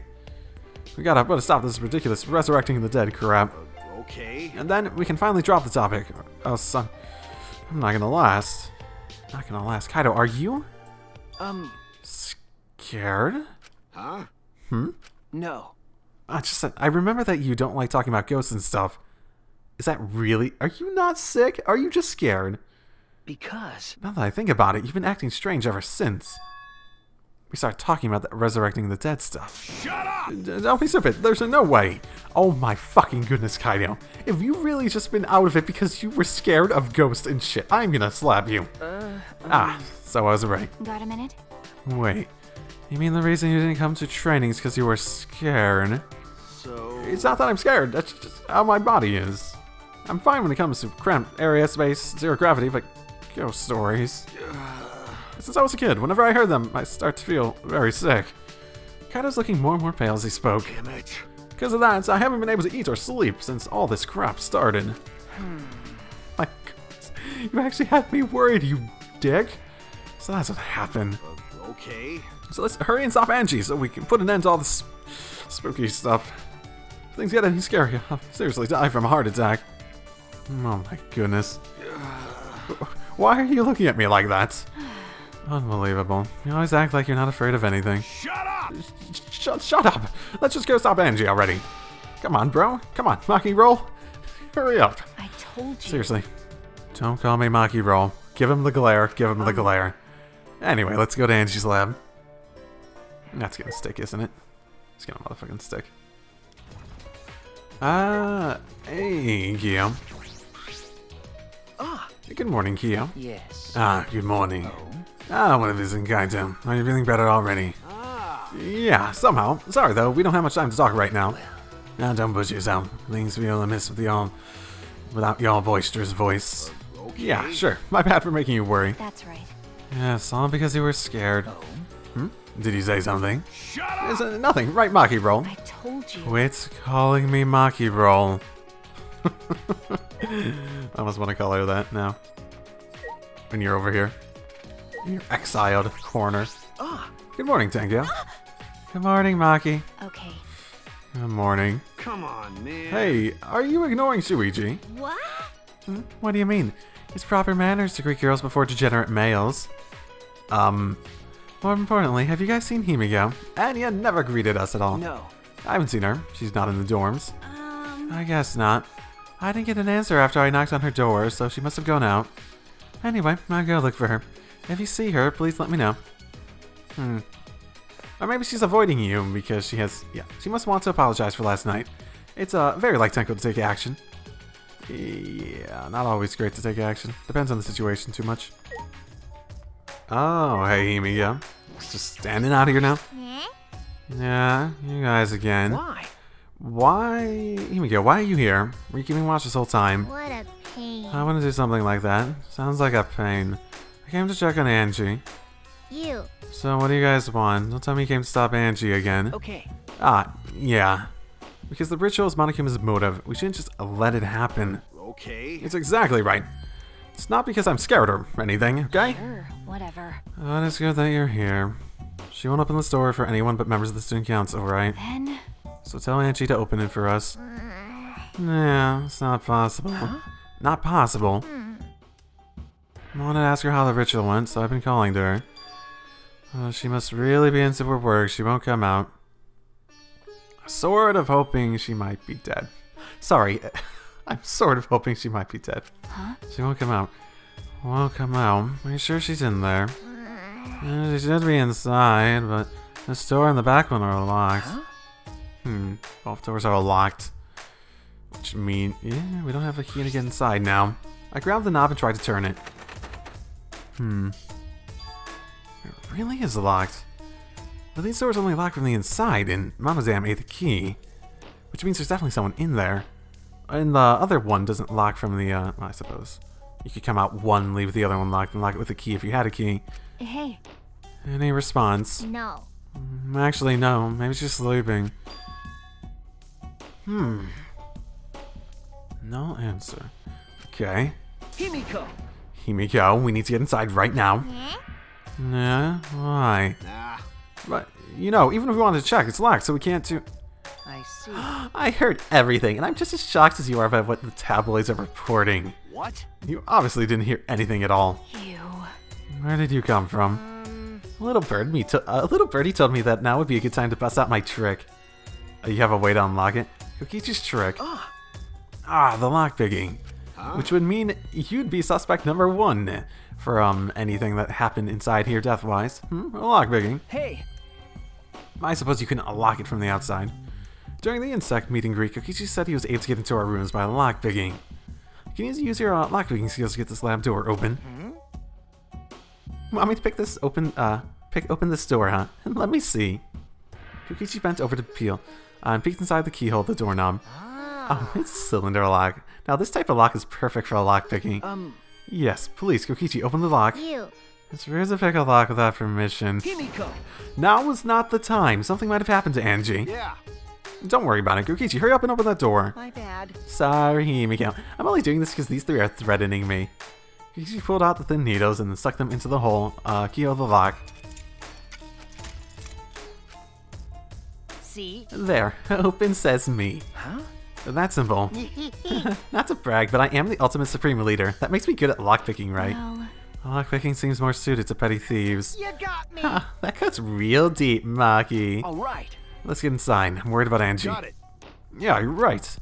[SPEAKER 1] We gotta stop this ridiculous resurrecting the dead crap.
[SPEAKER 2] okay.
[SPEAKER 1] And then we can finally drop the topic. Oh, son. I'm not gonna last. Not gonna last. Kaido, are you scared?
[SPEAKER 2] Huh?
[SPEAKER 1] Hmm?
[SPEAKER 2] No.
[SPEAKER 1] I remember that you don't like talking about ghosts and stuff. Is that really? Are you not sick? Are you just scared?
[SPEAKER 2] Because
[SPEAKER 1] Now that I think about it, you've been acting strange ever since. We started talking about that resurrecting the dead stuff.
[SPEAKER 2] shut up.
[SPEAKER 1] Don't be stupid. There's no way. Oh my fucking goodness, Kaido. If you really just been out of it because you were scared of ghosts and shit, I'm gonna slap you. So I was right.
[SPEAKER 3] Got a minute?
[SPEAKER 1] Wait. You mean the reason you didn't come to training is because you were scared?
[SPEAKER 2] So
[SPEAKER 1] It's not that I'm scared. That's just how my body is. I'm fine when it comes to cramped area, space, zero gravity, but ghost stories. Since I was a kid, whenever I heard them, I start to feel very sick. Kaido's looking more and more pale as he spoke.
[SPEAKER 2] damn it.
[SPEAKER 1] Because of that, I haven't been able to eat or sleep since all this crap started. My goodness, you actually had me worried, you dick. So that's what happened.
[SPEAKER 2] Okay.
[SPEAKER 1] So let's hurry and stop Angie so we can put an end to all this spooky stuff. If things get any scarier, I'll seriously die from a heart attack. Oh my goodness. Why are you looking at me like that? Unbelievable. You always act like you're not afraid of anything.
[SPEAKER 2] Shut up.
[SPEAKER 1] Shut up! Let's just go stop Angie already. Come on, bro. Come on, Maki Roll. Hurry up.
[SPEAKER 3] I told you.
[SPEAKER 1] Seriously. Don't call me Maki Roll. Give him the glare. Give him the glare. Anyway, let's go to Angie's lab. That's gonna stick, isn't it? It's gonna motherfucking stick. Hey, Kyo.
[SPEAKER 2] Ah,
[SPEAKER 1] Good morning, Kyo.
[SPEAKER 2] yes.
[SPEAKER 1] Good morning. One of his Kaito. Are you feeling better already?
[SPEAKER 2] Ah,
[SPEAKER 1] Yeah, somehow. Sorry, though, we don't have much time to talk right now. Now, don't push yourself. Things feel amiss with y'all, without your boisterous voice.
[SPEAKER 2] okay.
[SPEAKER 1] Yeah, sure. My bad for making you worry.
[SPEAKER 3] That's right.
[SPEAKER 1] Yes, all because you were scared.
[SPEAKER 2] Oh.
[SPEAKER 1] Did you say something?
[SPEAKER 2] Shut up!
[SPEAKER 1] Is it nothing? Right, Maki roll.
[SPEAKER 3] I told you.
[SPEAKER 1] Quit calling me Maki roll. I almost want to call her that now. When you're over here. In your exiled corner.
[SPEAKER 2] Ah,
[SPEAKER 1] Good morning, Tenko. Good morning, Maki.
[SPEAKER 3] Okay.
[SPEAKER 1] Good morning.
[SPEAKER 2] come on, man.
[SPEAKER 1] Hey, are you ignoring Shuichi?
[SPEAKER 3] What?
[SPEAKER 1] What do you mean? It's proper manners to greet girls before degenerate males. More importantly, have you guys seen Himiko? Anya never greeted us at all.
[SPEAKER 2] No.
[SPEAKER 1] I haven't seen her. She's not in the dorms. I guess not. I didn't get an answer after I knocked on her door, so she must have gone out. Anyway, I'll go look for her. If you see her, please let me know. Or maybe she's avoiding you because she has... Yeah, she must want to apologize for last night. It's very like Tenko to take action. Yeah, not always great to take action. Depends on the situation too much. Oh, hey, Himiko. Just standing out here now? Yeah, you guys again.
[SPEAKER 2] Why?
[SPEAKER 1] Why... Himiko, why are you here? Were you keeping watch this whole time?
[SPEAKER 3] What a pain.
[SPEAKER 1] I want to do something like that. Sounds like a pain. I came to check on Angie.
[SPEAKER 3] You.
[SPEAKER 1] So what do you guys want? Don't tell me you came to stop Angie again.
[SPEAKER 2] Okay.
[SPEAKER 1] Yeah. Because the ritual is Monokuma's motive. We shouldn't just let it happen.
[SPEAKER 2] Okay.
[SPEAKER 1] It's exactly right. It's not because I'm scared or anything, okay?
[SPEAKER 3] Sure. Whatever.
[SPEAKER 1] But it's good that you're here. She won't open the store for anyone but members of the student council, right?
[SPEAKER 3] Then.
[SPEAKER 1] So tell Angie to open it for us. Yeah, it's not possible. Not possible. I wanted to ask her how the ritual went, so I've been calling to her. She must really be into her work. She won't come out. Sort of hoping she might be dead. Sorry, I'm sort of hoping she might be dead.
[SPEAKER 3] Huh?
[SPEAKER 1] She won't come out. Won't come out. Are you sure she's in there? She should be inside, but the store and the back one are locked. Both doors are locked. Which means, yeah, we don't have a key to get inside now. I grabbed the knob and tried to turn it. It really is locked. But these doors only lock from the inside, and Monozam ate the key. Which means there's definitely someone in there. And the other one doesn't lock from the, well, I suppose. You could come out one, leave the other one locked, and lock it with a key if you had a key.
[SPEAKER 3] Hey.
[SPEAKER 1] Any response?
[SPEAKER 3] No.
[SPEAKER 1] Actually, no. Maybe she's sleeping. No answer. Okay.
[SPEAKER 2] Himiko.
[SPEAKER 1] Himiko, we need to get inside right now. Yeah? Why?
[SPEAKER 2] Nah.
[SPEAKER 1] But, you know, even if we wanted to check, it's locked, so we can't do...
[SPEAKER 2] I see.
[SPEAKER 1] I heard everything, and I'm just as shocked as you are about what the tabloids are reporting.
[SPEAKER 2] What?
[SPEAKER 1] You obviously didn't hear anything at all.
[SPEAKER 3] You.
[SPEAKER 1] Where did you come from? A little birdie told me that now would be a good time to bust out my trick. You have a way to unlock it? Kokichi's trick. The lockpicking. Which would mean you'd be suspect number 1 for anything that happened inside here death-wise. Lockpicking.
[SPEAKER 2] Hey.
[SPEAKER 1] I suppose you couldn't unlock it from the outside. During the insect meet and greet, Kokichi said he was able to get into our rooms by lockpicking. Can you use your lockpicking skills to get this lab door open? Want me to pick this open? Pick open this door, huh? Let me see. Kokichi bent over to peel and peeked inside the keyhole of the doorknob. Oh, it's a cylinder lock. Now this type of lock is perfect for a lockpicking. Yes, please, Kokichi, open the lock.
[SPEAKER 3] You.
[SPEAKER 1] It's weird to pick a lock without permission.
[SPEAKER 2] Himiko.
[SPEAKER 1] Now was not the time. Something might have happened to Angie.
[SPEAKER 2] Yeah.
[SPEAKER 1] Don't worry about it, Kokichi. Hurry up and open that door.
[SPEAKER 2] My bad.
[SPEAKER 1] Sorry, Himiko. I'm only doing this because these three are threatening me. Kokichi pulled out the thin needles and then stuck them into the hole, keyhole of the lock.
[SPEAKER 3] See?
[SPEAKER 1] There, open sesame.
[SPEAKER 2] Huh?
[SPEAKER 1] That's simple. Not to brag, but I am the ultimate supreme leader. That makes me good at lockpicking, right?
[SPEAKER 3] Well.
[SPEAKER 1] Lockpicking seems more suited to petty thieves.
[SPEAKER 2] You got me.
[SPEAKER 1] That cuts real deep, Maki.
[SPEAKER 2] All right.
[SPEAKER 1] Let's get inside. I'm worried about Angie.
[SPEAKER 2] Got it.
[SPEAKER 1] Yeah, you're right.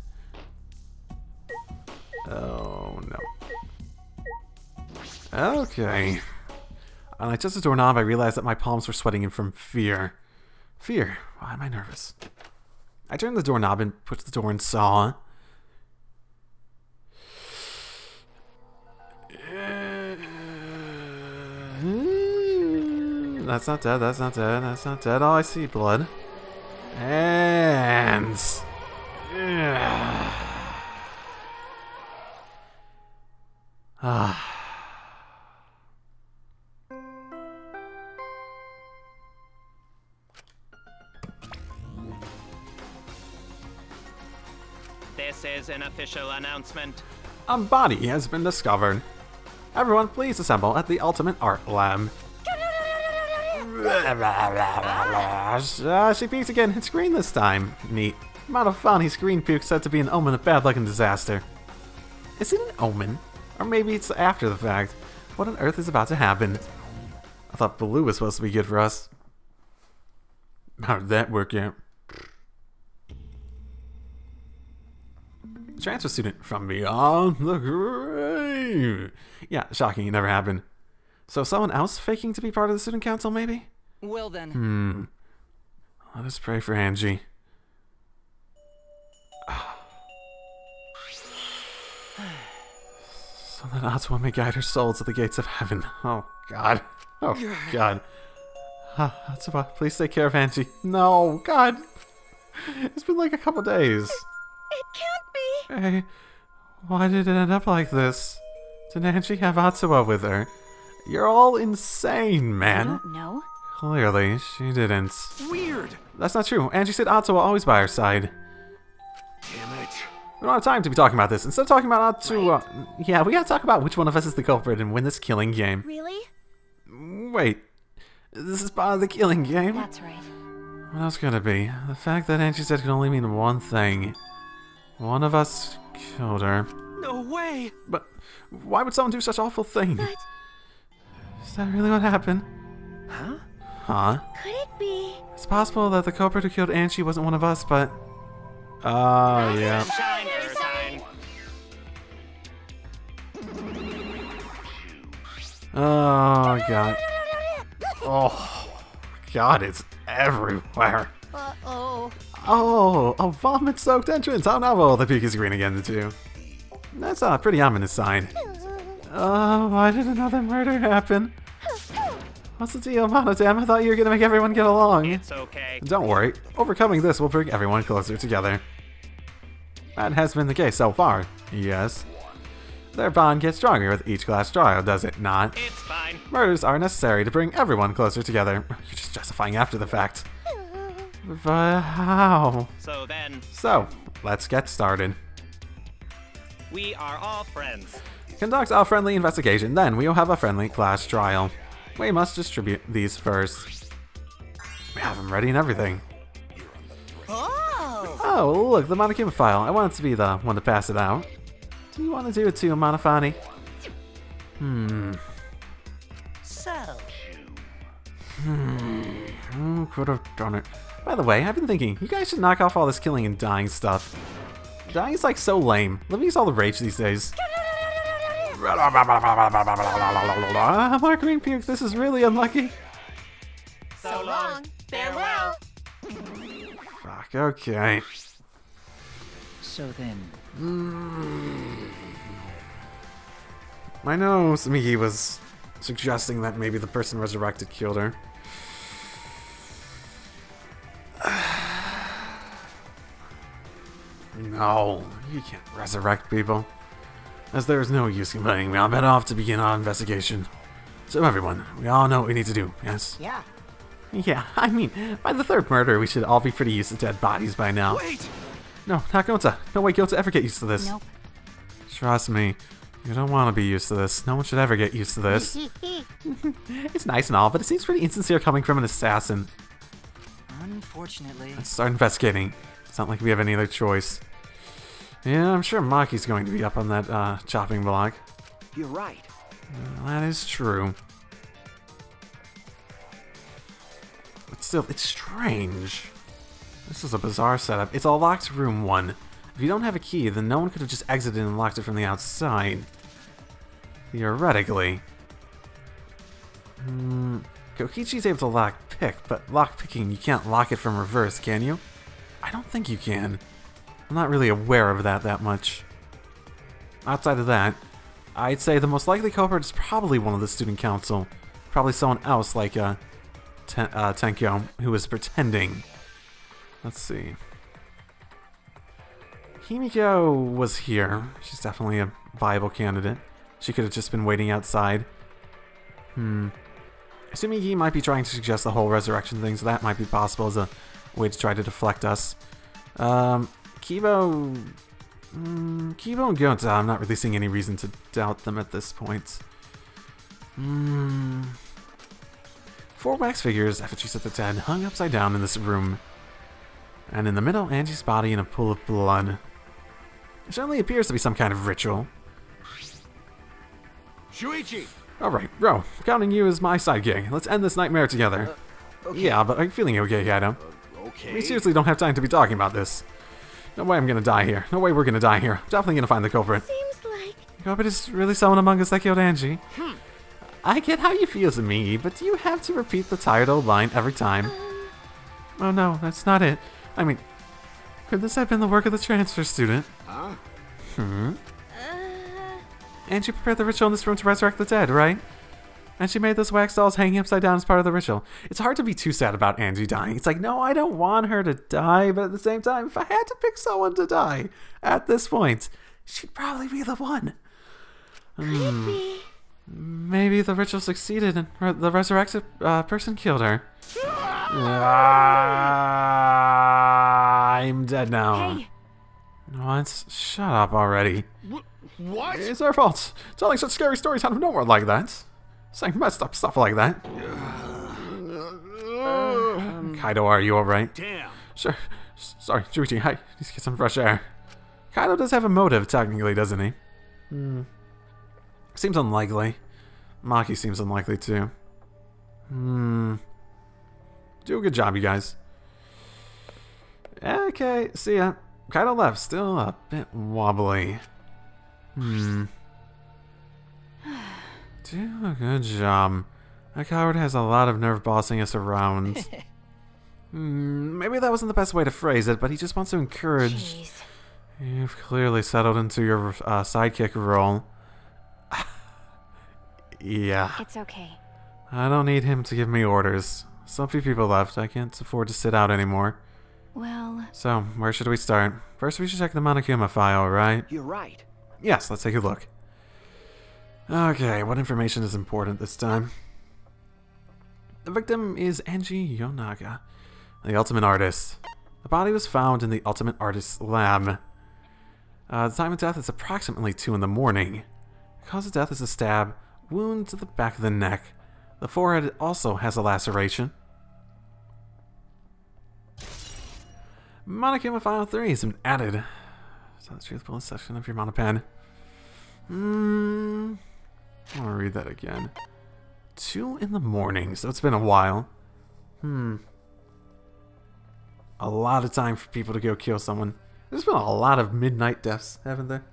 [SPEAKER 1] Oh, no. Okay. And I adjusted the doorknob, I realized that my palms were sweating from fear. Fear? Why am I nervous? I turned the doorknob and pushed the door and saw... That's not dead, that's not dead, that's not dead. Oh, I see blood. And...
[SPEAKER 4] This is an official announcement.
[SPEAKER 1] A body has been discovered. Everyone, please assemble at the Ultimate Art Lab. She pukes again. It's green this time. Neat. The amount of funny green puke said to be an omen of bad luck and disaster. Is it an omen? Or maybe it's after the fact. What on earth is about to happen? I thought blue was supposed to be good for us. How did that work out? Transfer student from beyond the grave. Yeah, shocking. It never happened. So someone else faking to be part of the student council, maybe?
[SPEAKER 5] Well then.
[SPEAKER 1] Let us pray for Angie. So that Atsuo may guide her soul to the gates of heaven. Oh, God. Oh, God. Atsuo, please take care of Angie. No, God. It's been like a couple days.
[SPEAKER 3] It can't be.
[SPEAKER 1] Hey, why did it end up like this? Did Angie have Atsuo with her? You're all insane,
[SPEAKER 3] I
[SPEAKER 1] man.
[SPEAKER 3] don't know.
[SPEAKER 1] Clearly, she didn't.
[SPEAKER 2] Weird.
[SPEAKER 1] That's not true. Angie said Atsuo always by her side.
[SPEAKER 2] Damn it.
[SPEAKER 1] We don't have time to be talking about this. Instead of talking about Atsuo... Yeah, we gotta talk about which one of us is the culprit and win this killing game.
[SPEAKER 3] Really?
[SPEAKER 1] Wait. This is part of the killing game?
[SPEAKER 3] That's right.
[SPEAKER 1] What else could it be? The fact that Angie said can only mean one thing. One of us killed her.
[SPEAKER 2] No way.
[SPEAKER 1] But why would someone do such awful thing?
[SPEAKER 3] But
[SPEAKER 1] Is that really what happened?
[SPEAKER 2] Huh?
[SPEAKER 1] Huh?
[SPEAKER 3] could it be?
[SPEAKER 1] It's possible that the culprit who killed Angie wasn't one of us, but... Oh, yeah.
[SPEAKER 4] Sunshine, Earthshine.
[SPEAKER 1] Oh, God. Oh, God, it's everywhere.
[SPEAKER 3] Uh-oh.
[SPEAKER 1] Oh, a vomit-soaked entrance. Oh, no, the peak is green again, too. That's a pretty ominous sign. Oh, why did another murder happen? What's the deal, Monodam? I thought you were gonna make everyone get along.
[SPEAKER 4] It's okay.
[SPEAKER 1] Don't worry, overcoming this will bring everyone closer together. That has been the case so far, yes. Their bond gets stronger with each class trial, does it not?
[SPEAKER 4] It's fine.
[SPEAKER 1] Murders are necessary to bring everyone closer together. You're just justifying after the fact. But how?
[SPEAKER 4] So then,
[SPEAKER 1] So, let's get started.
[SPEAKER 4] we are all friends.
[SPEAKER 1] Conduct a friendly investigation, then we will have a friendly class trial. We must distribute these first. We have them ready and everything.
[SPEAKER 3] Oh!
[SPEAKER 1] Oh, look, the Monokuma file. I wanted to be the one to pass it out. Do you want to do it too, Monofani?
[SPEAKER 3] So,
[SPEAKER 1] Who could have done it? By the way, I've been thinking, you guys should knock off all this killing and dying stuff. Dying is like so lame. Living is all the rage these days. More green puke, this is really unlucky.
[SPEAKER 4] So long. Farewell.
[SPEAKER 1] Fuck, okay.
[SPEAKER 5] So then.
[SPEAKER 1] I know Samiki was suggesting that maybe the person resurrected killed her. No, you can't resurrect people. As there is no use complaining, we are better off to begin our investigation. So everyone, we all know what we need to do, yes?
[SPEAKER 5] Yeah.
[SPEAKER 1] Yeah, I mean, by the third murder, we should all be pretty used to dead bodies by now.
[SPEAKER 2] Wait.
[SPEAKER 1] No, not Gonta. No way Gonta ever get used to this.
[SPEAKER 3] nope.
[SPEAKER 1] Trust me, you don't want to be used to this. No one should ever get used to this. It's nice and all, but it seems pretty insincere coming from an assassin.
[SPEAKER 5] Unfortunately.
[SPEAKER 1] Let's start investigating. It's not like we have any other choice. Yeah, I'm sure Maki's going to be up on that chopping block.
[SPEAKER 2] You're right.
[SPEAKER 1] That is true. But still, it's strange. This is a bizarre setup. It's a locked room 1. If you don't have a key, then no one could have just exited and locked it from the outside. Theoretically. Kokichi's able to lock pick, but lock picking, you can't lock it from reverse, can you? I don't think you can. I'm not really aware of that much. Outside of that, I'd say the most likely culprit is probably one of the student council. Probably someone else like Tenkyo, who is pretending. Let's see. Himiko was here. She's definitely a viable candidate. She could have just been waiting outside. Assuming he might be trying to suggest the whole resurrection thing, so that might be possible as a way to try to deflect us. Kibo and Gonta, I'm not really seeing any reason to doubt them at this point. 4 wax figures, effigies at the 10, hung upside down in this room. And in the middle, Angie's body in a pool of blood. It certainly appears to be some kind of ritual.
[SPEAKER 2] Shuichi!
[SPEAKER 1] Alright, bro, counting you as my sidekick. Let's end this nightmare together.
[SPEAKER 2] Okay.
[SPEAKER 1] Yeah, but are you feeling okay, Kaido?
[SPEAKER 2] Okay.
[SPEAKER 1] We seriously don't have time to be talking about this. No way I'm gonna die here. No way we're gonna die here. I'm definitely gonna find the culprit.
[SPEAKER 3] Seems like...
[SPEAKER 1] The culprit is really someone among us that killed Angie. I get how you feel to me, but do you have to repeat the tired old line every time? Oh no, that's not it. I mean, could this have been the work of the transfer student?
[SPEAKER 2] Huh?
[SPEAKER 1] Angie prepared the ritual in this room to resurrect the dead, right? And she made those wax dolls hanging upside down as part of the ritual. It's hard to be too sad about Angie dying. It's like, no, I don't want her to die, but at the same time, if I had to pick someone to die at this point, she'd probably be the one.
[SPEAKER 3] Could it be?
[SPEAKER 1] Maybe the ritual succeeded and the resurrected person killed her. I'm dead now.
[SPEAKER 3] Hey,
[SPEAKER 1] What? Shut up already.
[SPEAKER 2] What?
[SPEAKER 1] It's our fault. Telling such scary stories out of nowhere like that. Saying messed up stuff like that. Kaido, are you alright?
[SPEAKER 2] Damn.
[SPEAKER 1] Sure. Sorry, Juichi, I need to get some fresh air. Kaido does have a motive, technically, doesn't he? Seems unlikely. Maki seems unlikely, too. Do a good job, you guys. Okay, see ya. Kaido left, still a bit wobbly. Do a good job. That coward has a lot of nerve bossing us around. Maybe that wasn't the best way to phrase it, but he just wants to encourage.
[SPEAKER 3] jeez.
[SPEAKER 1] You've clearly settled into your sidekick role. Yeah.
[SPEAKER 3] It's okay.
[SPEAKER 1] I don't need him to give me orders. So few people left. I can't afford to sit out anymore.
[SPEAKER 3] Well,
[SPEAKER 1] So, where should we start? First, we should check the Monokuma file, right?
[SPEAKER 2] You're right.
[SPEAKER 1] Yes, let's take a look. Okay, what information is important this time? The victim is Angie Yonaga, the Ultimate Artist. The body was found in the Ultimate Artist's lab. The time of death is approximately 2 in the morning. The cause of death is a stab, wound to the back of the neck. The forehead also has a laceration. Monokuma File 3 has been added. So the truthful section of your monopen. I want to read that again. 2 in the morning, so it's been a while. A lot of time for people to go kill someone. There's been a lot of midnight deaths, haven't there?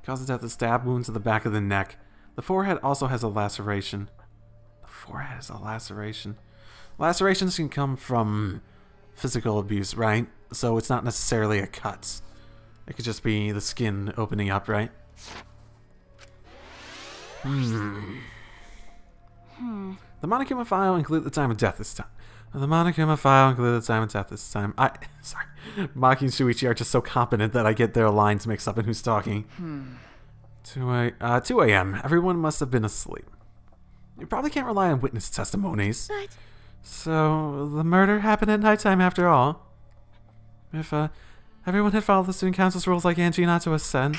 [SPEAKER 1] Cause of death is stab wounds to the back of the neck. The forehead also has a laceration. The forehead has a laceration. Lacerations can come from physical abuse, right? So it's not necessarily a cut. It could just be the skin opening up, right? The Monokuma file include the time of death this time. The Monokuma file include the time of death this time. Sorry. Maki and Shuichi are just so competent that I get their lines mixed up in who's talking. 2 a.m. Everyone must have been asleep. You probably can't rely on witness testimonies.
[SPEAKER 3] but...
[SPEAKER 1] So, the murder happened at nighttime after all. If, everyone had followed the student council's rules like Angie not to ascend.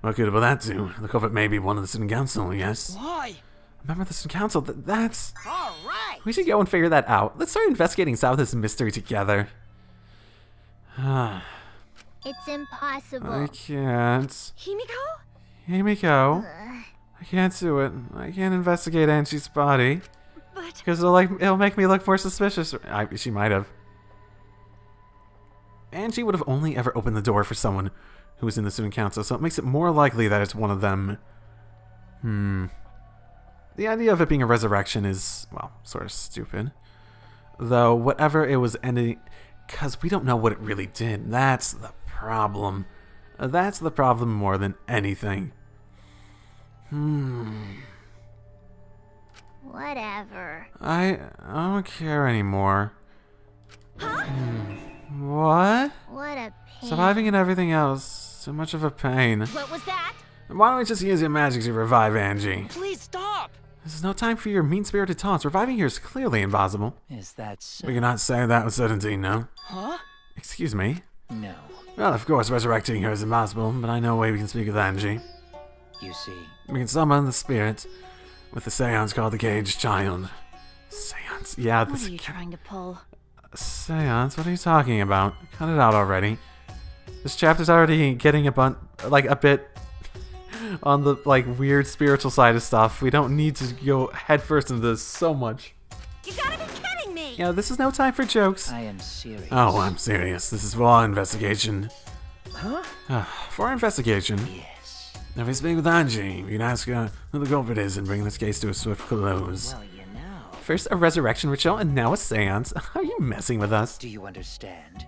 [SPEAKER 1] What good will that do? The culprit may be one of the student council, yes.
[SPEAKER 5] Why?
[SPEAKER 1] Remember the student council? That's...
[SPEAKER 5] All right.
[SPEAKER 1] We should go and figure that out. Let's start investigating some of this mystery together.
[SPEAKER 3] It's impossible.
[SPEAKER 1] I can't.
[SPEAKER 3] Himiko?
[SPEAKER 1] Himiko, I can't do it. I can't investigate Angie's body.
[SPEAKER 3] But...
[SPEAKER 1] Because it'll make me look more suspicious. She might have. Angie would have only ever opened the door for someone who was in the student council, so it makes it more likely that it's one of them. The idea of it being a resurrection is, well, sort of stupid. Though, whatever it was ending... Because we don't know what it really did. That's the problem. That's the problem more than anything.
[SPEAKER 3] Whatever.
[SPEAKER 1] I don't care anymore. What?
[SPEAKER 3] What a pain.
[SPEAKER 1] Surviving and everything else. So much of a pain.
[SPEAKER 3] What was that?
[SPEAKER 1] Why don't we just use your magic to revive Angie?
[SPEAKER 4] Please stop!
[SPEAKER 1] This is no time for your mean-spirited taunts. Reviving here is clearly impossible.
[SPEAKER 5] Is that so?
[SPEAKER 1] We cannot say that with certainty, no.
[SPEAKER 5] Huh?
[SPEAKER 1] Excuse me?
[SPEAKER 5] No.
[SPEAKER 1] Well, of course, resurrecting her is impossible, but I know a way we can speak with Angie.
[SPEAKER 5] You see.
[SPEAKER 1] We can summon the spirit with the seance called the Caged Child. Seance? Yeah,
[SPEAKER 3] What
[SPEAKER 1] this...
[SPEAKER 3] are you trying to pull?
[SPEAKER 1] Seance? What are you talking about? Cut it out already. This chapter's already getting a bit on the weird spiritual side of stuff. We don't need to go headfirst into this so much.
[SPEAKER 3] You gotta be kidding me!
[SPEAKER 1] Yeah, this is no time for jokes.
[SPEAKER 5] I am serious.
[SPEAKER 1] Oh, I'm serious. This is for our investigation.
[SPEAKER 5] Huh?
[SPEAKER 1] For our investigation.
[SPEAKER 5] Yes.
[SPEAKER 1] If we speak with Angie, we can ask her who the culprit is and bring this case to a swift close.
[SPEAKER 5] Well, you know.
[SPEAKER 1] First a resurrection ritual and now a seance. Are you messing with us?
[SPEAKER 5] Do you understand?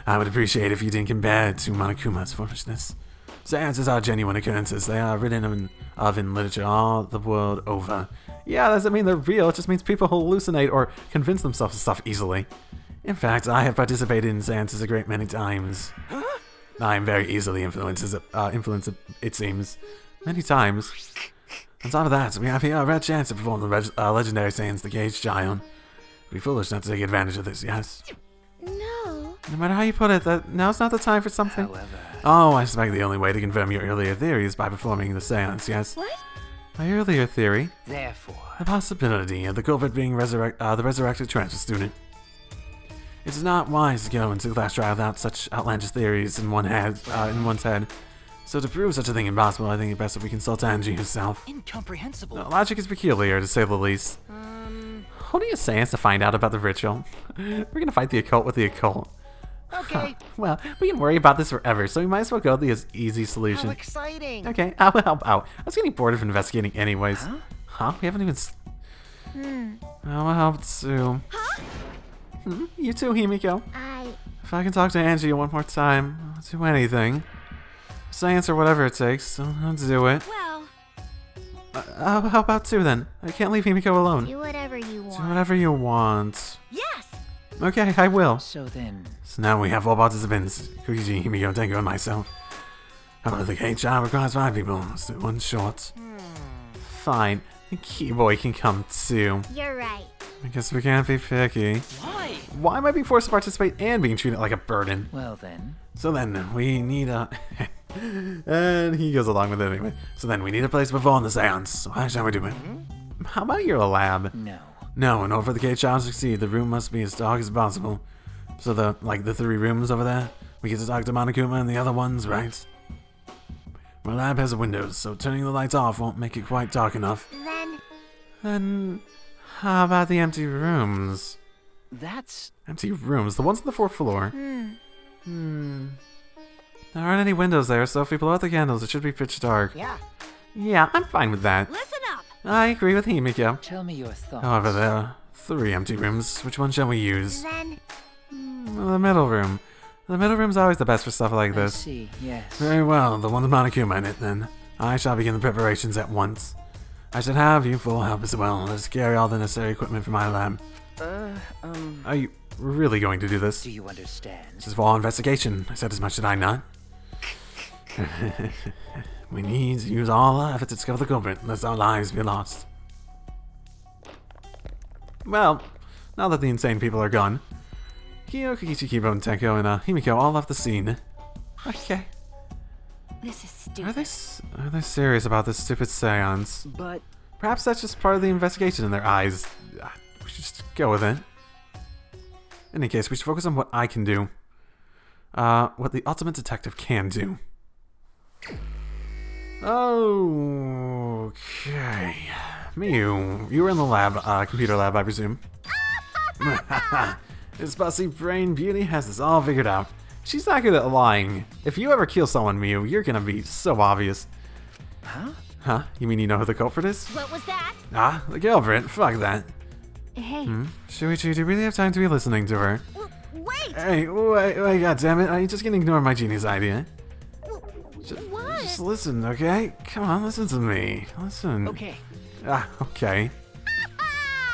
[SPEAKER 1] I would appreciate if you didn't compare it to Monokuma's foolishness. Seances are genuine occurrences. They are written of in literature all the world over. Yeah, that doesn't mean they're real. It just means people hallucinate or convince themselves of stuff easily. In fact, I have participated in seances a great many times. I am very easily influenced, it seems. Many times. On top of that, we have here a rare chance to perform the legendary seance, the Caged Child. It'd be foolish not to take advantage of this, yes?
[SPEAKER 3] No.
[SPEAKER 1] No matter how you put it, now's not the time for something.
[SPEAKER 5] However.
[SPEAKER 1] Oh, I suspect the only way to confirm your earlier theory is by performing the seance, yes?
[SPEAKER 3] What?
[SPEAKER 1] My earlier theory?
[SPEAKER 5] Therefore.
[SPEAKER 1] The possibility of the culprit being the resurrected transfer student. It is not wise to go into class trial without such outlandish theories in one's head. So to prove such a thing impossible, I think it best if we consult Angie herself.
[SPEAKER 5] Incomprehensible.
[SPEAKER 1] Logic is peculiar, to say the least. Holding a seance to find out about the ritual. We're gonna fight the occult with the occult.
[SPEAKER 2] Okay.
[SPEAKER 1] Well, we can worry about this forever, so we might as well go the easy solution.
[SPEAKER 2] How exciting.
[SPEAKER 1] Okay, I will help out. I was getting bored of investigating anyways. Huh? We haven't even... I will help too. You too, Himiko. If I can talk to Angie one more time, I'll do anything. Science or whatever it takes, so I'll do it.
[SPEAKER 3] Well,
[SPEAKER 1] How about two then? I can't leave Himiko alone.
[SPEAKER 3] do whatever you want.
[SPEAKER 1] Do whatever you want.
[SPEAKER 3] Yes!
[SPEAKER 1] Okay, I will.
[SPEAKER 5] So then.
[SPEAKER 1] So now we have all participants. Kuiji, Himiko, Tenko, and myself. However, the Caged Child requires 5 people. Let's do one short. Fine. The Keyboy can come too.
[SPEAKER 3] You're right.
[SPEAKER 1] I guess we can't be picky.
[SPEAKER 4] Why?
[SPEAKER 1] Why am I being forced to participate and being treated like a burden?
[SPEAKER 5] Well then.
[SPEAKER 1] So then, we need a... and he goes along with it anyway. So then, we need a place to perform the seance. So how shall we do it? How about your lab?
[SPEAKER 5] No.
[SPEAKER 1] No, in order for the Caged Child to succeed, the room must be as dark as possible. So the 3 rooms over there, we get to talk to Monokuma and the other ones, right? My lab has windows, so turning the lights off won't make it quite dark enough. Then, how about the empty rooms?
[SPEAKER 5] That's.
[SPEAKER 1] Empty rooms, the ones on the 4th floor. There aren't any windows there, so if we blow out the candles, it should be pitch dark.
[SPEAKER 2] Yeah.
[SPEAKER 1] Yeah, I'm fine with that.
[SPEAKER 3] Listen up!
[SPEAKER 1] I agree with Himiko.
[SPEAKER 5] Tell me your thoughts.
[SPEAKER 1] However, there are 3 empty rooms. Which one shall we use?
[SPEAKER 3] Then,
[SPEAKER 1] The middle room. The middle room's always the best for stuff like
[SPEAKER 5] I
[SPEAKER 1] this.
[SPEAKER 5] see, yes.
[SPEAKER 1] Very well, the one with Monokuma in it then. I shall begin the preparations at once. I should have you full help as well. Let's carry all the necessary equipment for my lab. Are you really going to do this?
[SPEAKER 5] Do you understand?
[SPEAKER 1] This is for all investigation. I said as much, did I not? We need to use all our efforts to discover the culprit, lest our lives be lost. Well, now that the insane people are gone, Kyo, Kikichi, Kibo, and Tenko, and Himiko all left the scene. Okay.
[SPEAKER 3] this is stupid.
[SPEAKER 1] Are they serious about this stupid seance?
[SPEAKER 5] But.
[SPEAKER 1] Perhaps that's just part of the investigation in their eyes. We should just go with it. In any case, we should focus on what I can do. What the ultimate detective can do. Okay. Miyu, you were in the lab, computer lab, I presume. This bossy brain beauty has this all figured out. She's not good at lying. If you ever kill someone, Miyu, you're gonna be so obvious.
[SPEAKER 5] Huh?
[SPEAKER 1] Huh? You mean you know who the culprit is?
[SPEAKER 3] What was that?
[SPEAKER 1] Ah, the culprit? Fuck that.
[SPEAKER 3] Hey.
[SPEAKER 1] Shuichi, do you really have time to be listening to her?
[SPEAKER 3] Wait!
[SPEAKER 1] Hey, wait, goddammit. Are you just gonna ignore my genius idea?
[SPEAKER 3] What?
[SPEAKER 1] Just listen, okay? Come on, listen to me. Listen.
[SPEAKER 5] Okay.
[SPEAKER 1] Ah, okay.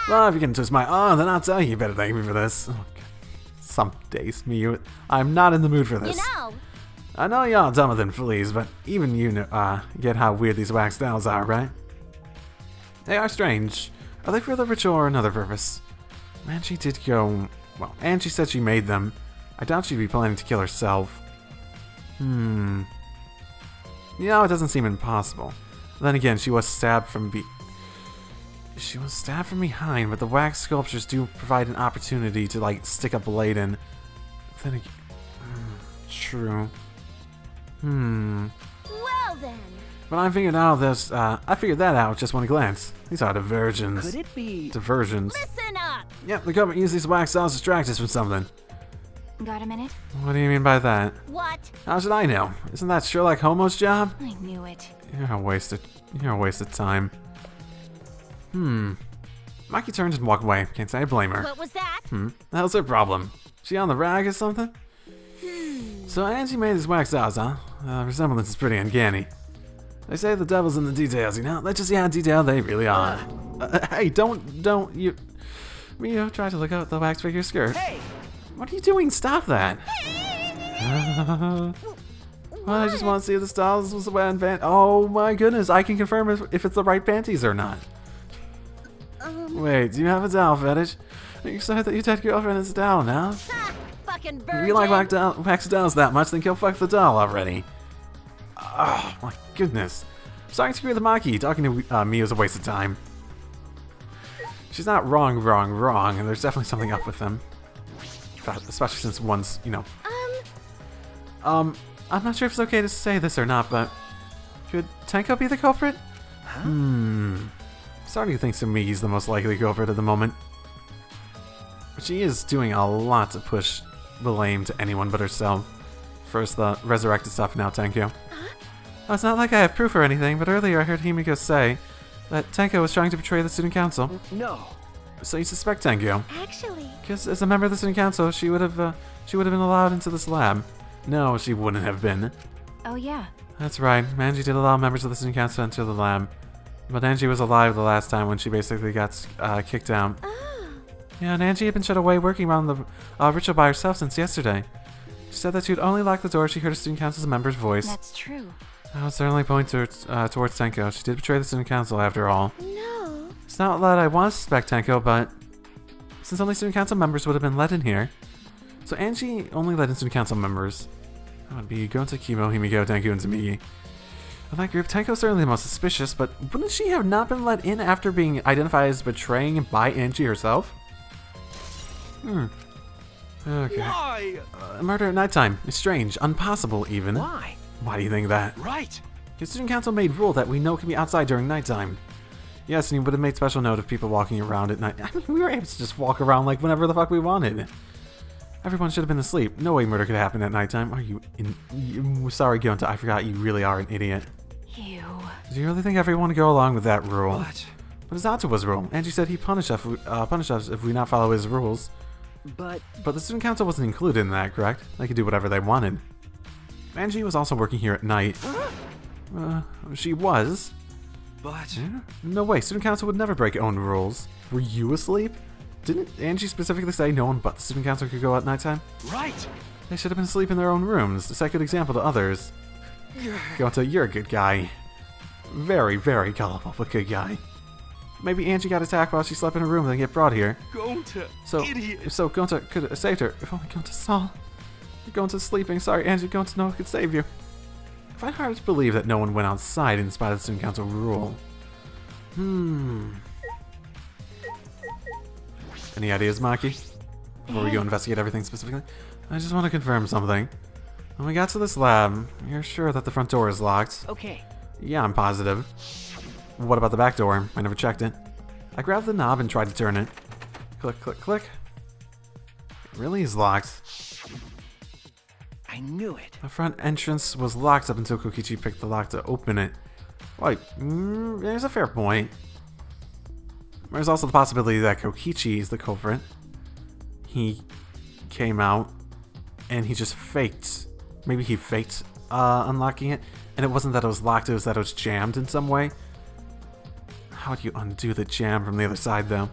[SPEAKER 1] Well, if you can twist my arm, then I'll tell you better thank me for this. Oh, God. Some days, I'm not in the mood for this.
[SPEAKER 3] You know.
[SPEAKER 1] I know y'all dumber than fleas, but even you know, get how weird these wax dolls are, right? They are strange. Are they for the ritual or another purpose? Man, she did go... Well, and she said she made them. I doubt she'd be planning to kill herself. You know, it doesn't seem impossible. Then again, she was stabbed from behind, but the wax sculptures do provide an opportunity to, like, stick a blade in. Then again... true.
[SPEAKER 3] Well then.
[SPEAKER 1] But I figured that out with just one glance. These are diversions.
[SPEAKER 5] Could it be...
[SPEAKER 1] Diversions.
[SPEAKER 3] Listen up.
[SPEAKER 1] Yep, the government used these wax dolls to distract us from something.
[SPEAKER 3] Got a minute?
[SPEAKER 1] What do you mean by that?
[SPEAKER 3] What?
[SPEAKER 1] How should I know? Isn't that Sherlock Holmes' job?
[SPEAKER 3] I knew it.
[SPEAKER 1] You're a waste of time. Maki turns and walk away. Can't say I blame her.
[SPEAKER 3] What was that?
[SPEAKER 1] The hell's her problem? She on the rag or something? So Angie made these wax dolls, huh? The resemblance is pretty uncanny. They say the devil's in the details, you know? Let's just see how detailed they really are. Hey, don't you... Mio, try to look out the wax figure skirt.
[SPEAKER 5] Hey!
[SPEAKER 1] What are you doing? Stop that! Well, I just want to see if the dolls was wearing panties. Oh my goodness, I can confirm if it's the right panties or not. Wait, do you have a doll fetish? You said that your dead girlfriend is down now?
[SPEAKER 3] Fucking
[SPEAKER 1] If
[SPEAKER 3] virgin.
[SPEAKER 1] you like wax dolls that much, then go fuck the doll already. Oh my goodness. I'm starting to agree with Maki. Talking to me is a waste of time. She's not wrong, and there's definitely something up with them. Especially since one's, you know. I'm not sure if it's okay to say this or not, but could Tenko be the culprit? Starting to think Sumigi's the most likely culprit at the moment. But she is doing a lot to push the blame to anyone but herself. First the resurrected stuff, now Tenko. Well, it's not like I have proof or anything, but earlier I heard Himiko say that Tenko was trying to betray the student council.
[SPEAKER 5] No.
[SPEAKER 1] So you suspect Tenko?
[SPEAKER 3] Actually.
[SPEAKER 1] Because as a member of the student council, she would have been allowed into this lab. No, she wouldn't have been.
[SPEAKER 3] Oh yeah.
[SPEAKER 1] That's right. Angie did allow members of the student council into the lab. But Angie was alive the last time when she basically got kicked out. Yeah, and Angie had been shut away working on the ritual by herself since yesterday. She said that she would only lock the door if she heard a student council's member's voice.
[SPEAKER 3] That's true.
[SPEAKER 1] I would certainly point towards Tenko. She did betray the student council after all.
[SPEAKER 3] No.
[SPEAKER 1] It's not that I want to suspect Tenko, but since only student council members would have been let in here. So Angie only let in student council members. That would be Gonta, Kimo, Himiko, Tenku, and Sumigi. Of that group, Tenko's certainly the most suspicious, but wouldn't she have not been let in after being identified as betraying by Angie herself? Okay.
[SPEAKER 5] Why?
[SPEAKER 1] Murder at nighttime. It's strange. Impossible, even.
[SPEAKER 5] Why?
[SPEAKER 1] Why do you think that?
[SPEAKER 5] Right.
[SPEAKER 1] The student council made rule that we know can be outside during nighttime. Yes, and you would have made special note of people walking around at night. I mean, we were able to just walk around like whenever the fuck we wanted. Everyone should have been asleep. No way murder could happen at nighttime. Are you sorry, Gonta, I forgot you really are an idiot.
[SPEAKER 3] You.
[SPEAKER 1] Do you really think everyone would go along with that rule?
[SPEAKER 5] What?
[SPEAKER 1] But it's Atawa's rule. Angie said he'd punish us if we not follow his rules.
[SPEAKER 5] But
[SPEAKER 1] the student council wasn't included in that, correct? They could do whatever they wanted. Angie was also working here at night. She was.
[SPEAKER 5] But
[SPEAKER 1] No way, student council would never break own rules. Were you asleep? Didn't Angie specifically say no one but the student council could go at nighttime?
[SPEAKER 5] right.
[SPEAKER 1] They should have been asleep in their own rooms to set a good example to others. Gonta, you're a good guy. Very, very colorful, but good guy. Maybe Angie got attacked while she slept in her room and then get brought here.
[SPEAKER 5] Gonta,
[SPEAKER 1] So Gonta could have saved her. If only Gonta saw. Gonta's sleeping. Sorry, Angie. Gonta, no one could save you. I find it hard to believe that no one went outside in spite of the student council rule. Any ideas, Maki? Before we go investigate everything specifically? I just want to confirm something. When we got to this lab, you're sure that the front door is locked?
[SPEAKER 5] okay.
[SPEAKER 1] Yeah, I'm positive. What about the back door? I never checked it. I grabbed the knob and tried to turn it. Click, click, click. It really is locked.
[SPEAKER 5] I knew it.
[SPEAKER 1] The front entrance was locked up until Kokichi picked the lock to open it. Wait, there's a fair point. There's also the possibility that Kokichi is the culprit. He came out and he just faked. Maybe he faked unlocking it, and it wasn't that it was locked, it was that it was jammed in some way. How do you undo the jam from the other side, though?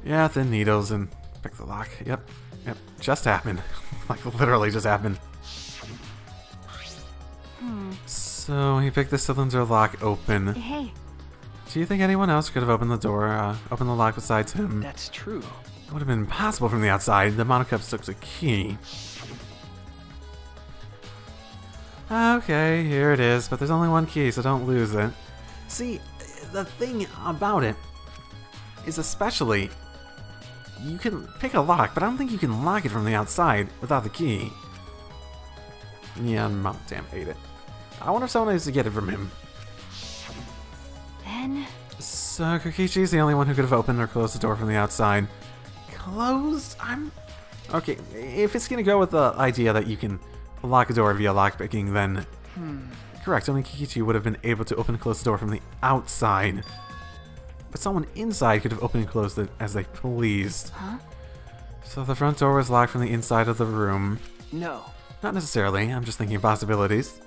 [SPEAKER 1] Yeah, thin needles and pick the lock. Yep, just happened. Like, literally just happened. So, he picked the cylinder lock open.
[SPEAKER 3] Hey,
[SPEAKER 1] Do you think anyone else could have opened the door, opened the lock besides him?
[SPEAKER 5] That's true.
[SPEAKER 1] It would have been impossible from the outside. The monocups took the key. Okay, here it is, but there's only one key, so don't lose it. See, the thing about it is especially, you can pick a lock, but I don't think you can lock it from the outside without the key. Yeah, Mom damn ate it. I wonder if someone needs to get it from him.
[SPEAKER 3] then
[SPEAKER 1] So, Kokichi's the only one who could have opened or closed the door from the outside. Closed? Okay, if it's gonna go with the idea that you can lock a door via lockpicking, then... Correct, only Kokichi would have been able to open and close the door from the outside. But someone inside could have opened and closed it as they pleased.
[SPEAKER 3] Huh?
[SPEAKER 1] So the front door was locked from the inside of the room.
[SPEAKER 5] No.
[SPEAKER 1] Not necessarily, I'm just thinking of possibilities.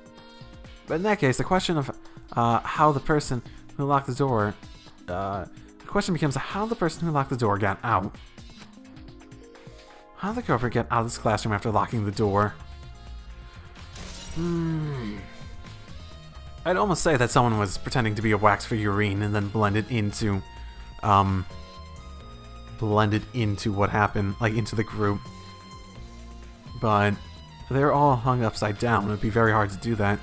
[SPEAKER 1] But in that case, the question of how the person who locked the door... the question becomes how the person who locked the door got out. How did the culprit get out of this classroom after locking the door? I'd almost say that someone was pretending to be a wax figurine and then blended into what happened, like into the group. But they're all hung upside down. It'd be very hard to do that.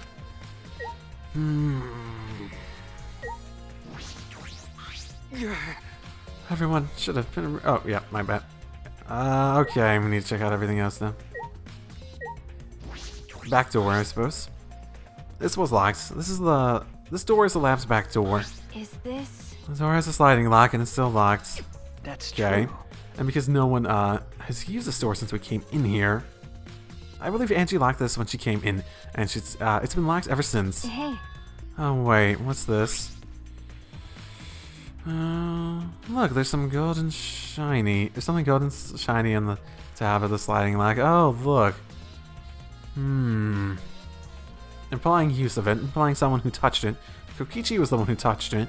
[SPEAKER 1] Everyone should have been... Oh, yeah, my bad. Okay, we need to check out everything else now. Back door, I suppose. This was locked. This door is the lab's back door.
[SPEAKER 3] is this?
[SPEAKER 1] The door has a sliding lock and it's still locked.
[SPEAKER 5] That's
[SPEAKER 1] Okay.
[SPEAKER 5] true.
[SPEAKER 1] And because no one has used this door since we came in here, I believe Angie locked this when she came in, and it's been locked ever since.
[SPEAKER 3] Hey,
[SPEAKER 1] Oh wait, what's this? Look, there's some golden shiny. There's something golden shiny on the tab of the sliding lock. Oh, look. Implying use of it, implying someone who touched it. Kokichi was the one who touched it.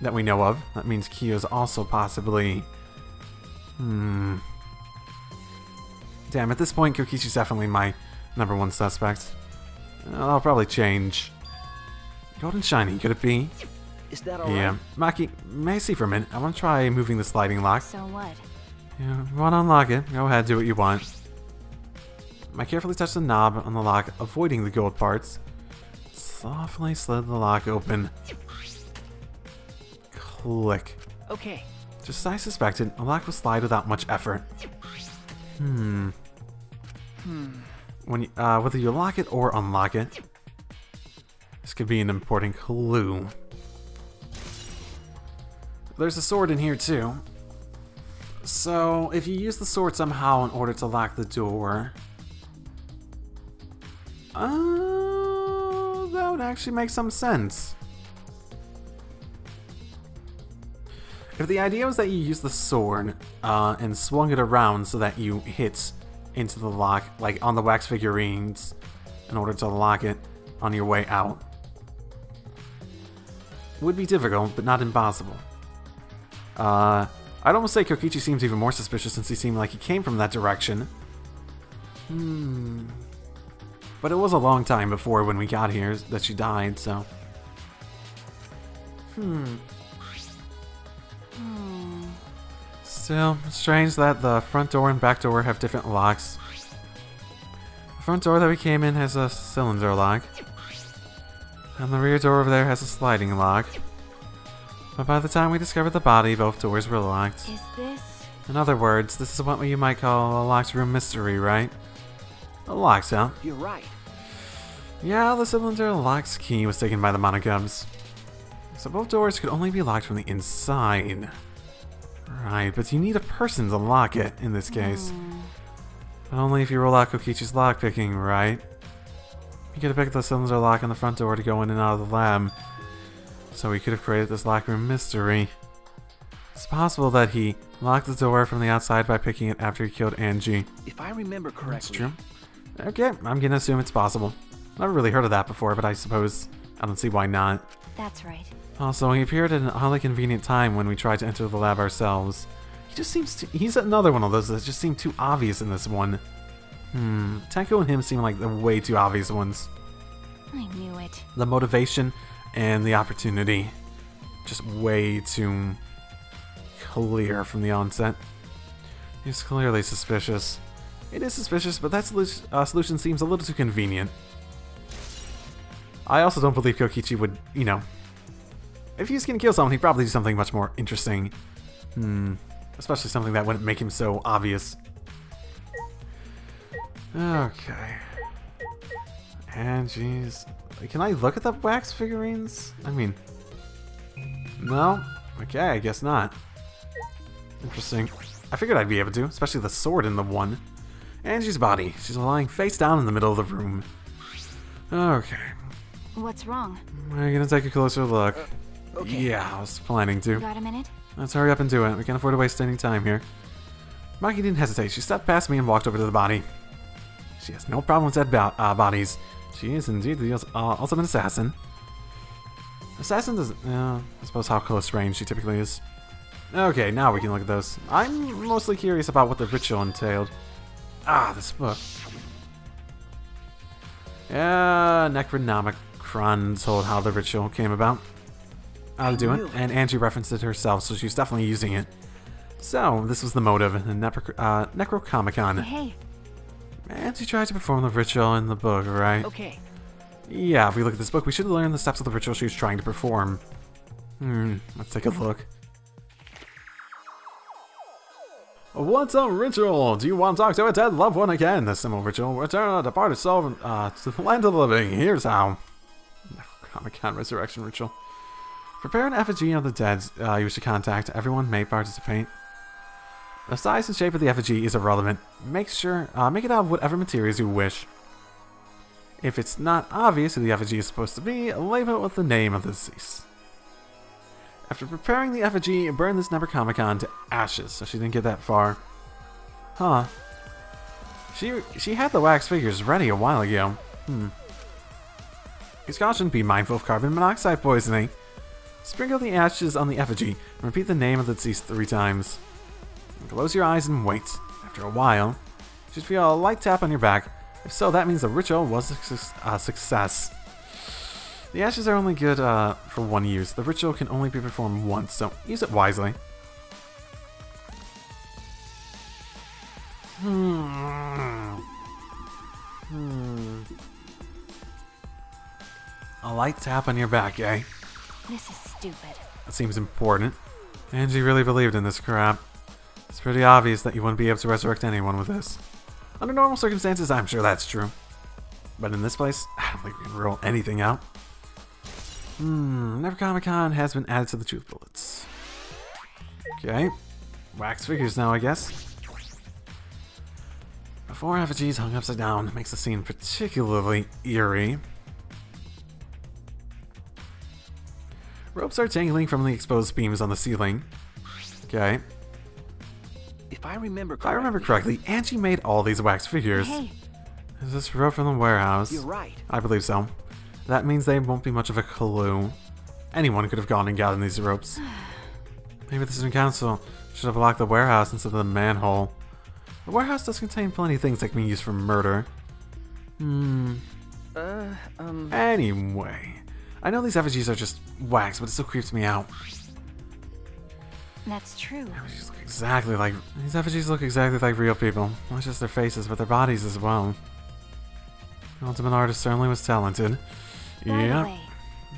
[SPEAKER 1] That we know of. That means Kiyo's also possibly... Damn, at this point, Kokichi's definitely my #1 suspect. I'll probably change. Golden shiny, could it be?
[SPEAKER 5] Is that alright?
[SPEAKER 1] Yeah. Maki, may I see for a minute? I want to try moving the sliding lock.
[SPEAKER 3] so what?
[SPEAKER 1] Yeah, you want to unlock it? Go ahead, do what you want. I carefully touched the knob on the lock, avoiding the gold parts. Softly slid the lock open. Click.
[SPEAKER 5] Okay.
[SPEAKER 1] Just as I suspected, the lock will slide without much effort. When you, whether you lock it or unlock it, this could be an important clue. There's a sword in here too. So, if you use the sword somehow in order to lock the door... that would actually make some sense. If the idea was that you use the sword and swung it around so that you hit into the lock, like on the wax figurines, in order to lock it on your way out, it would be difficult, but not impossible. I'd almost say Kokichi seems even more suspicious since he seemed like he came from that direction. But it was a long time before when we got here that she died, so... Still, strange that the front door and back door have different locks. The front door that we came in has a cylinder lock. And the rear door over there has a sliding lock. But by the time we discovered the body, both doors were locked.
[SPEAKER 3] Is this?
[SPEAKER 1] In other words, this is what you might call a locked room mystery, right? A locked, huh?
[SPEAKER 5] You're right.
[SPEAKER 1] Yeah, the cylinder lock's key was taken by the monogubs. So both doors could only be locked from the inside. Right, but you need a person to lock it in this case. But only if you roll out Kokichi's lockpicking, right? He could have picked the cylinder lock on the front door to go in and out of the lab. So he could have created this locker room mystery. It's possible that he locked the door from the outside by picking it after he killed Angie.
[SPEAKER 5] If I remember correctly.
[SPEAKER 1] That's true. Okay, I'm gonna assume it's possible. Never really heard of that before, but I suppose I don't see why not.
[SPEAKER 3] That's right.
[SPEAKER 1] Also, he appeared at an oddly convenient time when we tried to enter the lab ourselves. He just seems to... He's another one of those that just seem too obvious in this one. Tenko and him seem like the way too obvious ones.
[SPEAKER 3] I knew it.
[SPEAKER 1] The motivation and the opportunity. Just way too clear from the onset. He's clearly suspicious. It is suspicious, but that solution seems a little too convenient. I also don't believe Kokichi would, you know... If he was gonna kill someone, he'd probably do something much more interesting. Especially something that wouldn't make him so obvious. Okay. And jeez. Can I look at the wax figurines? I mean... No? Okay, I guess not. Interesting. I figured I'd be able to, especially the sword in the one. Angie's body. She's lying face down in the middle of the room. Okay.
[SPEAKER 3] What's wrong?
[SPEAKER 1] We're gonna take a closer look.
[SPEAKER 5] Okay.
[SPEAKER 1] Yeah, I was planning to.
[SPEAKER 3] Got a minute?
[SPEAKER 1] Let's hurry up and do it. We can't afford to waste any time here. Maki didn't hesitate. She stepped past me and walked over to the body. She has no problem with dead bodies. She is indeed the ultimate assassin. Assassin does... I suppose how close range she typically is. Okay, now we can look at those. I'm mostly curious about what the ritual entailed. Ah, this book. Yeah, Necronomicon told how the ritual came about. How to do it, and Angie referenced it herself, so she's definitely using it. So, this was the motive, the Necronomicon.
[SPEAKER 3] Hey.
[SPEAKER 1] Angie tried to perform the ritual in the book, right?
[SPEAKER 5] Okay.
[SPEAKER 1] Yeah, if we look at this book, we should learn the steps of the ritual she was trying to perform. Let's take a look. What's a ritual? Do you want to talk to a dead loved one again? The simple ritual. Return a departed soul to the land of the living. Here's how. Necronomicon Resurrection Ritual. Prepare an effigy of the dead you wish to contact. Everyone may participate. The size and shape of the effigy is irrelevant. Make it out of whatever materials you wish. If it's not obvious who the effigy is supposed to be, label it with the name of the deceased. After preparing the effigy, burn this Necronomicon to ashes, so she didn't get that far. Huh. She had the wax figures ready a while ago. Use caution, be mindful of carbon monoxide poisoning. Sprinkle the ashes on the effigy and repeat the name of the deceased 3 times. Close your eyes and wait. After a while, you should feel a light tap on your back. If so, that means the ritual was a success. The ashes are only good for 1 use. The ritual can only be performed once, so use it wisely. A light tap on your back, eh?
[SPEAKER 3] This is stupid.
[SPEAKER 1] That seems important. Angie really believed in this crap. It's pretty obvious that you wouldn't be able to resurrect anyone with this. Under normal circumstances, I'm sure that's true. But in this place, I don't think we can rule anything out. Necronomicon has been added to the truth bullets. Okay. Wax figures now, I guess. 4 effigies hung upside down makes the scene particularly eerie. Ropes are dangling from the exposed beams on the ceiling. Okay.
[SPEAKER 5] If I remember
[SPEAKER 1] correctly, Angie made all these wax figures.
[SPEAKER 3] Hey.
[SPEAKER 1] Is this rope from the warehouse?
[SPEAKER 5] You're right.
[SPEAKER 1] I believe so. That means they won't be much of a clue. Anyone could have gone and gotten these ropes. Maybe the student council should have locked the warehouse instead of the manhole. The warehouse does contain plenty of things that can be used for murder. Anyway. I know these effigies are just wax, but it still creeps me out.
[SPEAKER 3] That's true.
[SPEAKER 1] These effigies look exactly like real people. Not just their faces, but their bodies as well. The ultimate artist certainly was talented.
[SPEAKER 3] By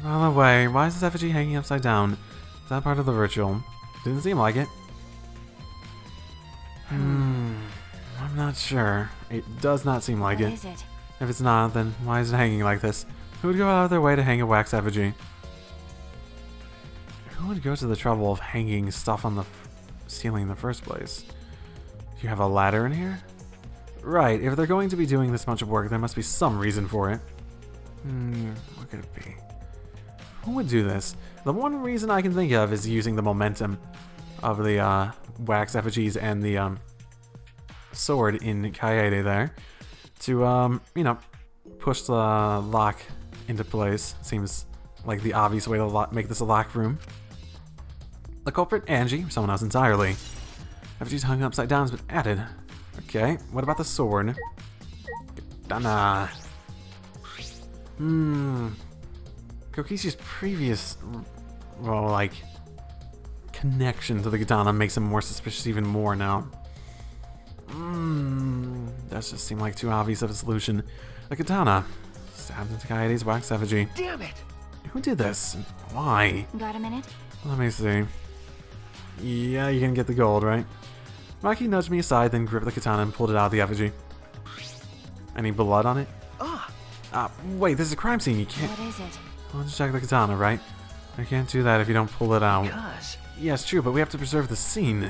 [SPEAKER 1] the way, why is this effigy hanging upside down? Is that part of the ritual? Didn't seem like it. I'm not sure. It does not seem like
[SPEAKER 3] What
[SPEAKER 1] it.
[SPEAKER 3] is it?
[SPEAKER 1] If it's not, then why is it hanging like this? Who would go out of their way to hang a wax effigy? Who would go to the trouble of hanging stuff on the ceiling in the first place? Do you have a ladder in here? Right, if they're going to be doing this much work, there must be some reason for it. What could it be? Who would do this? The one reason I can think of is using the momentum of the wax effigies and the sword in Kaede there to, you know, push the lock into place. Seems like the obvious way to make this a lock room. The culprit, Angie, someone else entirely. Effigies hung upside down has been added. Okay, what about the sword? Katana. Kokishi's previous, well, like, connection to the katana makes him more suspicious even more now. That just seemed like too obvious of a solution. The katana. Stabbed into Kaede's wax effigy.
[SPEAKER 5] Damn it!
[SPEAKER 1] Who did this? Why?
[SPEAKER 3] Got a minute?
[SPEAKER 1] Let me see. Yeah, you can get the gold, right? Maki nudged me aside, then gripped the katana and pulled it out of the effigy. Any blood on it? Wait, this is a crime scene. You can't...
[SPEAKER 3] What is it?
[SPEAKER 1] Let's check the katana, right? I can't do that if you don't pull it out.
[SPEAKER 5] Because...
[SPEAKER 1] Yeah, it's true, but we have to preserve the scene.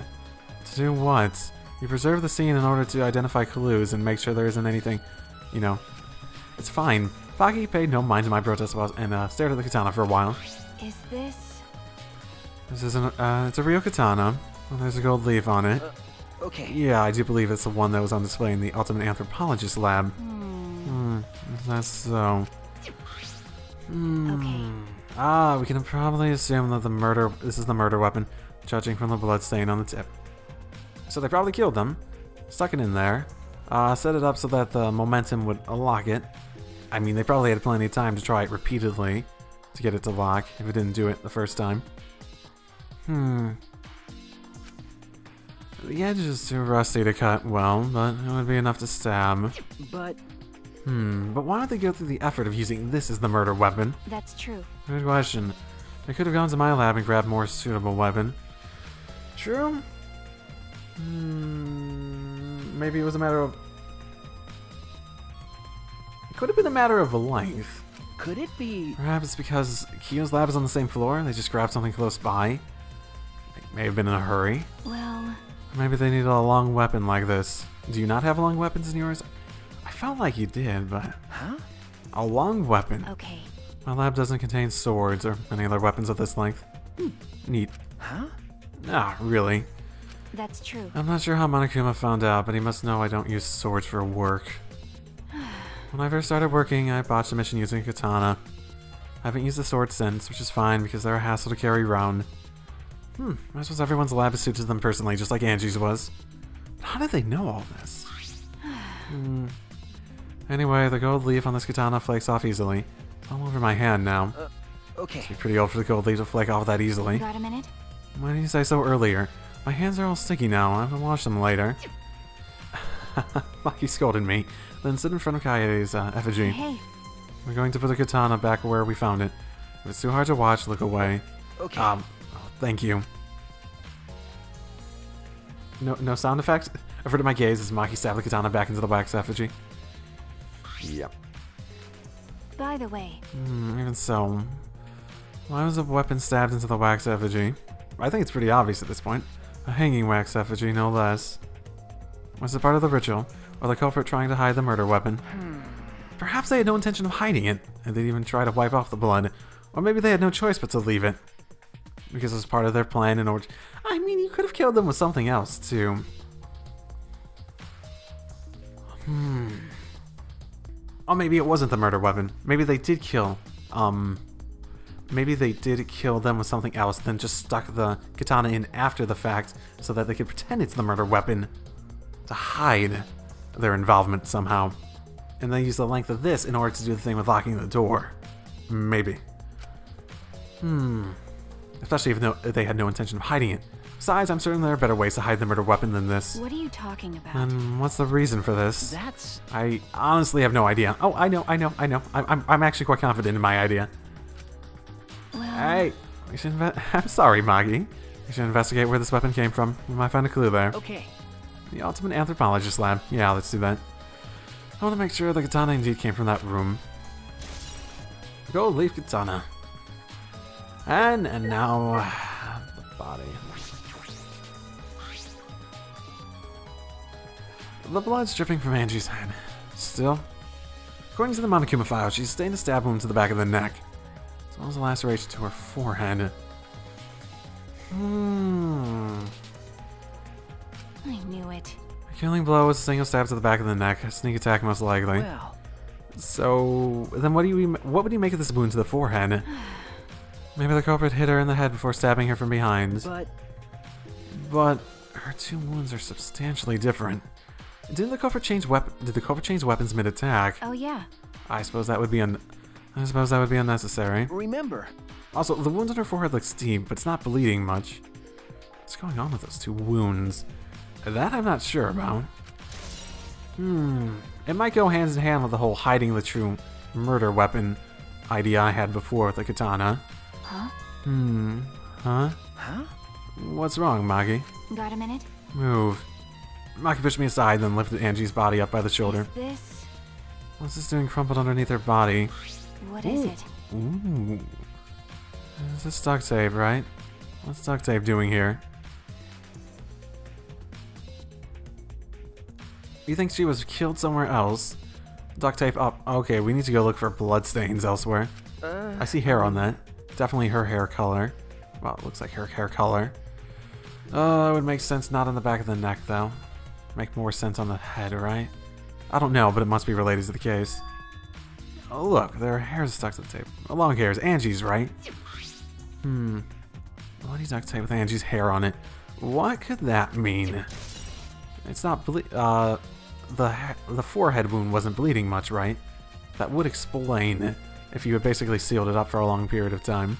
[SPEAKER 1] To do what? You preserve the scene in order to identify clues and make sure there isn't anything, you know. It's fine. Maki paid no mind to my protest and stared at the katana for a while.
[SPEAKER 3] Is this...
[SPEAKER 1] This isn't, it's a real katana. Well, there's a gold leaf on it.
[SPEAKER 5] Okay.
[SPEAKER 1] Yeah, I do believe it's the one that was on display in the Ultimate Anthropologist lab. That's so.
[SPEAKER 3] Okay.
[SPEAKER 1] We can probably assume that this is the murder weapon, judging from the blood stain on the tip. So they probably killed them, stuck it in there, set it up so that the momentum would lock it. I mean, they probably had plenty of time to try it repeatedly to get it to lock if it didn't do it the first time. The edge is too rusty to cut well, but it would be enough to stab.
[SPEAKER 5] But...
[SPEAKER 1] But why would they go through the effort of using this as the murder weapon?
[SPEAKER 3] That's true.
[SPEAKER 1] Good question. They could have gone to my lab and grabbed a more suitable weapon. True? Maybe it was a matter of... It could have been a matter of length.
[SPEAKER 5] Could it be...
[SPEAKER 1] Perhaps it's because Kiyo's lab is on the same floor, they just grabbed something close by. They may have been in a hurry.
[SPEAKER 3] Well...
[SPEAKER 1] Maybe they needed a long weapon like this. Do you not have long weapons in yours? I felt like you did, but...
[SPEAKER 5] Huh?
[SPEAKER 1] A long weapon?
[SPEAKER 3] Okay.
[SPEAKER 1] My lab doesn't contain swords or any other weapons of this length. Neat.
[SPEAKER 5] Huh?
[SPEAKER 1] Ah, really?
[SPEAKER 3] That's true.
[SPEAKER 1] I'm not sure how Monokuma found out, but he must know I don't use swords for work. When I first started working, I botched a mission using a katana. I haven't used the sword since, which is fine because they're a hassle to carry around. I suppose everyone's lab is suited to them personally, just like Angie's was. But how did they know all this? Anyway, the gold leaf on this katana flakes off easily. It's all over my hand now.
[SPEAKER 5] Okay.
[SPEAKER 1] It'd be pretty old for the gold leaf to flake off that easily.
[SPEAKER 3] Got a minute?
[SPEAKER 1] Why didn't you say so earlier? My hands are all sticky now. I have to wash them later. Maki scolded me, then stood in front of Kaede's effigy.
[SPEAKER 3] Hey.
[SPEAKER 1] We're going to put the katana back where we found it. If it's too hard to watch, look away.
[SPEAKER 5] Okay.
[SPEAKER 1] Thank you. No sound effects? Averted my gaze as Maki stabbed the katana back into the wax effigy. Yep.
[SPEAKER 3] By the way...
[SPEAKER 1] Even so, why was a weapon stabbed into the wax effigy? I think it's pretty obvious at this point. A hanging wax effigy, no less. Was it part of the ritual, or the culprit trying to hide the murder weapon? Perhaps they had no intention of hiding it, and they'd even try to wipe off the blood. Or maybe they had no choice but to leave it. Because it was part of their plan in order... I mean, you could have killed them with something else, too. Oh, maybe it wasn't the murder weapon. Maybe they did kill... Maybe they did kill them with something else, then just stuck the katana in after the fact so that they could pretend it's the murder weapon to hide their involvement somehow. And they use the length of this in order to do the thing with locking the door. Maybe. Especially if they had no intention of hiding it. Besides, I'm certain there are better ways to hide the murder weapon than this.
[SPEAKER 3] What are you talking about?
[SPEAKER 1] And what's the reason for this?
[SPEAKER 5] That's...
[SPEAKER 1] I honestly have no idea. Oh, I know. I'm actually quite confident in my idea.
[SPEAKER 3] Well...
[SPEAKER 1] Hey, we should I'm sorry, Magi. We should investigate where this weapon came from. We might find a clue there.
[SPEAKER 5] Okay.
[SPEAKER 1] The Ultimate Anthropologist lab. Yeah, let's do that. I want to make sure the katana indeed came from that room. Gold leaf katana. And now the body. The blood's dripping from Angie's head. Still, According to the Monokuma file, she sustained a stab wound to the back of the neck, as well as a laceration to her forehead.
[SPEAKER 3] I knew it.
[SPEAKER 1] A killing blow was a single stab to the back of the neck, a sneak attack most likely.
[SPEAKER 5] Well,
[SPEAKER 1] So, then what would you make of this wound to the forehead? Maybe the culprit hit her in the head before stabbing her from behind. But her two wounds are substantially different. Did the culprit change weapons mid-attack?
[SPEAKER 3] Oh yeah.
[SPEAKER 1] I suppose that would be unnecessary.
[SPEAKER 5] remember,
[SPEAKER 1] Also, the wounds on her forehead look deep, but it's not bleeding much. What's going on with those two wounds? That I'm not sure about. It might go hand in hand with the whole hiding the true murder weapon idea I had before with the katana.
[SPEAKER 3] Huh?
[SPEAKER 1] Huh?
[SPEAKER 5] huh?
[SPEAKER 1] What's wrong, Maki?
[SPEAKER 3] Got a minute?
[SPEAKER 1] Move. Maki pushed me aside, then lifted Angie's body up by the shoulder.
[SPEAKER 3] Is this...
[SPEAKER 1] What's this doing crumpled underneath her body?
[SPEAKER 3] What is it?
[SPEAKER 1] Ooh. This is duct tape, right? What's duct tape doing here? You think she was killed somewhere else? Duct tape up. Okay, we need to go look for blood stains elsewhere. I see hair on that. Definitely her hair color. Well, it looks like her hair color. It would make sense not on the back of the neck, though. Make more sense on the head, right? I don't know, but it must be related to the case. Oh, look, there are hairs stuck to the tape. Long hairs. Angie's, right? Bloody duct tape with Angie's hair on it. What could that mean? It's not the forehead wound wasn't bleeding much, right? That would explain if you had basically sealed it up for a long period of time.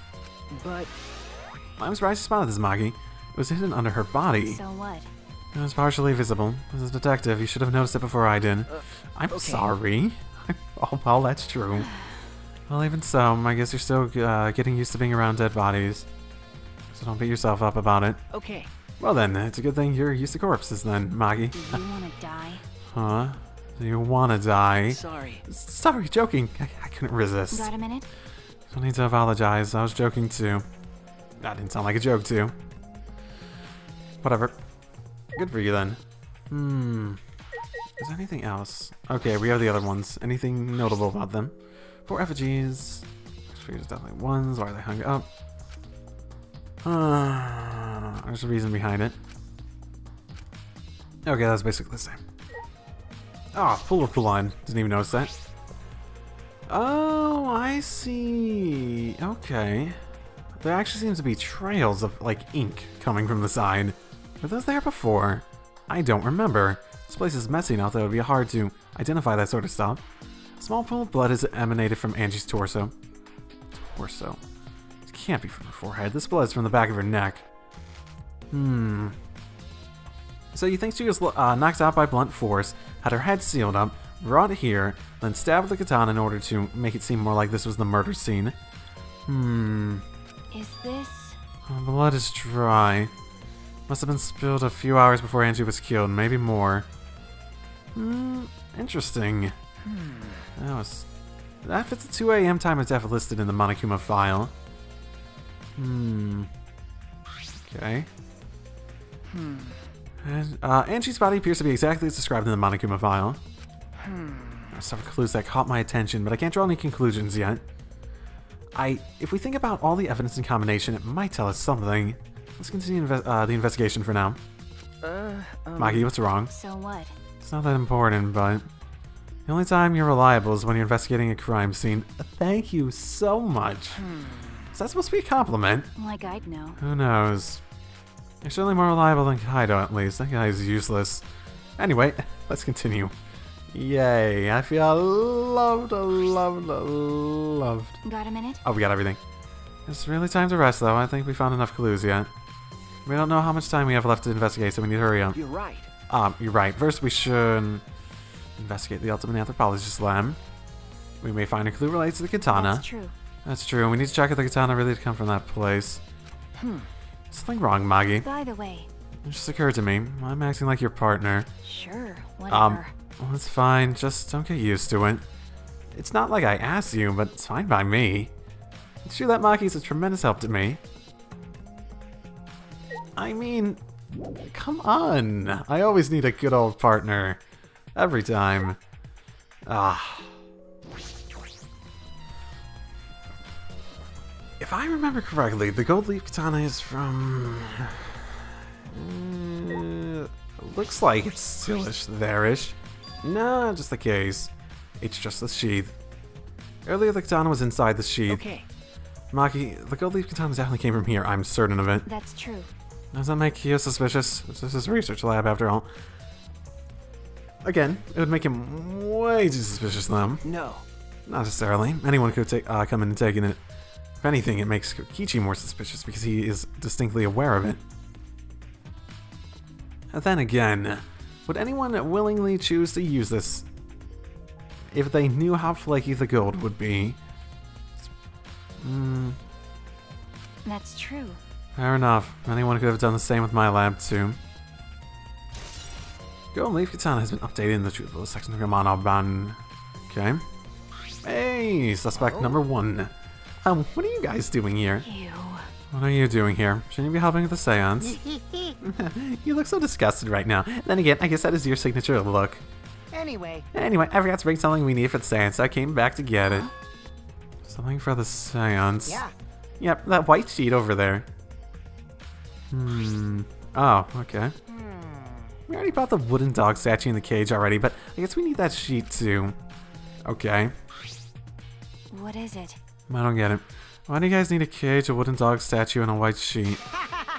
[SPEAKER 5] But
[SPEAKER 1] I'm surprised you spotted this, Maki. It was hidden under her body.
[SPEAKER 3] So what?
[SPEAKER 1] It was partially visible. As a detective, you should have noticed it before I did. I'm
[SPEAKER 5] okay.
[SPEAKER 1] sorry. Oh, well, that's true. Well, even so, I guess you're still getting used to being around dead bodies. So don't beat yourself up about it.
[SPEAKER 5] okay.
[SPEAKER 1] Well then, it's a good thing you're used to corpses then, Maki.
[SPEAKER 3] Do you want to die?
[SPEAKER 1] Huh? Do you wanna die?
[SPEAKER 5] Sorry.
[SPEAKER 1] Sorry, joking. I couldn't resist.
[SPEAKER 3] Got a minute?
[SPEAKER 1] Don't need to apologize. I was joking too. That didn't sound like a joke too. Whatever. Good for you then. Is there anything else? Okay, we have the other ones. Anything notable about them? 4 effigies. Figures definitely ones. Why are they hung up? There's a reason behind it. Okay, that's basically the same. Ah, pool of blood. Didn't even notice that. Oh, I see. Okay. There actually seems to be trails of, like, ink coming from the side. Were those there before? I don't remember. This place is messy enough that it would be hard to identify that sort of stuff. A small pool of blood has emanated from Angie's torso. Torso? It can't be from her forehead. This blood is from the back of her neck. So you think she was knocked out by blunt force, had her head sealed up, brought here, then stabbed with the katana in order to make it seem more like this was the murder scene.
[SPEAKER 3] Is this...
[SPEAKER 1] Blood is dry. Must have been spilled a few hours before Angie was killed, maybe more. Interesting. That fits the 2 a.m. time of death listed in the Monokuma file. Okay. And, Angie's body appears to be exactly as described in the Monokuma file. There are several clues that caught my attention, but I can't draw any conclusions yet. If we think about all the evidence in combination, it might tell us something. Let's continue the investigation for now. Maki, what's wrong?
[SPEAKER 3] So what?
[SPEAKER 1] It's not that important, but the only time you're reliable is when you're investigating a crime scene. Thank you so much. Is that supposed to be a compliment?
[SPEAKER 3] Like I'd know.
[SPEAKER 1] Who knows? You're certainly more reliable than Kaido, at least. That guy is useless. Anyway, let's continue. Yay, I feel loved.
[SPEAKER 3] Got a minute?
[SPEAKER 1] Oh, we got everything. It's really time to rest, though. I think we found enough clues yet. We don't know how much time we have left to investigate, so we need to hurry up.
[SPEAKER 5] You're right.
[SPEAKER 1] You're right. First, we should investigate the Ultimate Anthropologist lab. We may find a clue related to the katana.
[SPEAKER 3] That's true.
[SPEAKER 1] That's true. We need to check if the katana really did come from that place. Something wrong, Magi.
[SPEAKER 3] By the way.
[SPEAKER 1] It just occurred to me. I'm acting like your partner.
[SPEAKER 3] Sure, whatever.
[SPEAKER 1] Well, it's fine. Just don't get used to it. It's not like I asked you, but it's fine by me. It's true that Maki's a tremendous help to me. I mean, come on. I always need a good old partner. Every time. if I remember correctly, the gold leaf katana is from... looks like it's still-ish there-ish. No, just the case. It's just the sheath. Earlier the katana was inside the sheath.
[SPEAKER 5] Okay.
[SPEAKER 1] Maki, the gold leaf katana definitely came from here, I'm certain of it.
[SPEAKER 3] That's true.
[SPEAKER 1] Does that make you suspicious? This is a research lab after all. Again, it would make him way too suspicious though.
[SPEAKER 5] No.
[SPEAKER 1] Not necessarily. Anyone could come in and take it. If anything, it makes Kokichi more suspicious because he is distinctly aware of it. And then again, would anyone willingly choose to use this if they knew how flaky the gold would be?
[SPEAKER 3] That's true.
[SPEAKER 1] Fair enough. Anyone could have done the same with my lab too. Gold leaf katana has been updated in the truthful section of Yamano Ban. Okay. Hey, suspect number 1. What are you guys doing here?
[SPEAKER 3] Ew.
[SPEAKER 1] What are you doing here? Shouldn't you be helping with the seance? You look so disgusted right now. Then again, I guess that is your signature look.
[SPEAKER 2] Anyway,
[SPEAKER 1] I forgot to bring something we need for the seance, so I came back to get it. Something for the seance.
[SPEAKER 2] yeah.
[SPEAKER 1] Yep, that white sheet over there. Oh, okay. We already bought the wooden dog statue in the cage already, but I guess we need that sheet too. Okay.
[SPEAKER 3] What is it?
[SPEAKER 1] I don't get it. Why do you guys need a cage, a wooden dog statue, and a white sheet?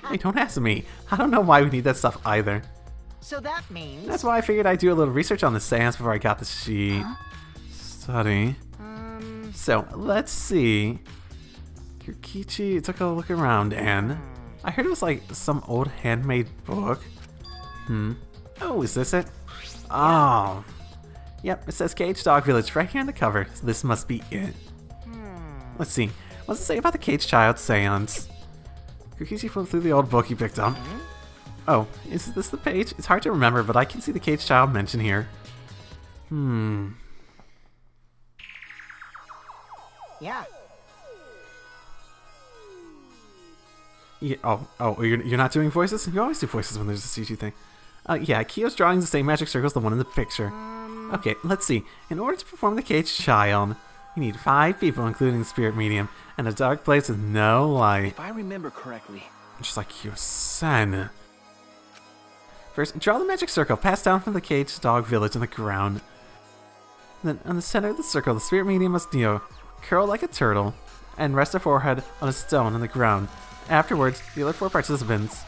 [SPEAKER 1] Hey, don't ask me. I don't know why we need that stuff either.
[SPEAKER 2] So that means...
[SPEAKER 1] That's why I figured I'd do a little research on the seance before I got the sheet. Study. So, let's see. Kokichi took a look around and... I heard it was like some old handmade book. Oh, is this it? Oh. Yep, it says Cage Dog Village right here on the cover, so this must be it. Let's see. What's it say about the Cage Child seance? Kokichi flipped through the old book he picked up. Oh, is this the page? It's hard to remember, but I can see the Cage Child mentioned here.
[SPEAKER 2] Yeah.
[SPEAKER 1] Yeah, oh, you're not doing voices? You always do voices when there's a CG thing. Yeah, Kyo's drawing the same magic circle as the one in the picture. Okay, let's see. In order to perform the Cage Child, you need 5 people, including the spirit medium, and a dark place with no light.
[SPEAKER 5] If I remember correctly.
[SPEAKER 1] Just like Kyo-sen. First, draw the magic circle passed down from the Cage Dog Village on the ground. Then, on the center of the circle, the spirit medium must curl like a turtle, and rest their forehead on a stone on the ground. Afterwards, the other 4 participants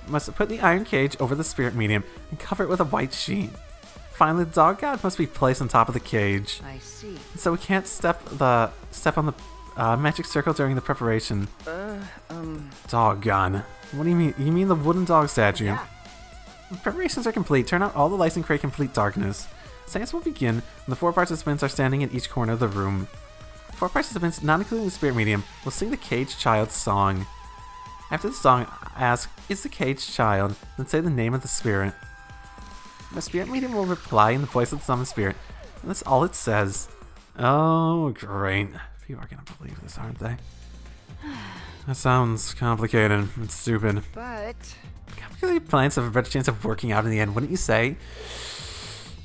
[SPEAKER 1] must put the iron cage over the spirit medium and cover it with a white sheet. Finally, the dog god must be placed on top of the cage.
[SPEAKER 2] I see.
[SPEAKER 1] So we can't step on the magic circle during the preparation. Doggone. What do you mean? You mean the wooden dog statue?
[SPEAKER 2] Yeah.
[SPEAKER 1] When preparations are complete, turn out all the lights and create complete darkness. Seance will begin when the 4 participants are standing in each corner of the room. 4 participants, not including the spirit medium, will sing the Cage Child song. After the song, ask, "Is the Cage Child?" Then say the name of the spirit. The spirit medium will reply in the voice of the summoned spirit, and that's all it says. Oh, great. People are gonna believe this, aren't they? That sounds complicated and stupid.
[SPEAKER 2] But...
[SPEAKER 1] Complicated plans have a better chance of working out in the end, wouldn't you say?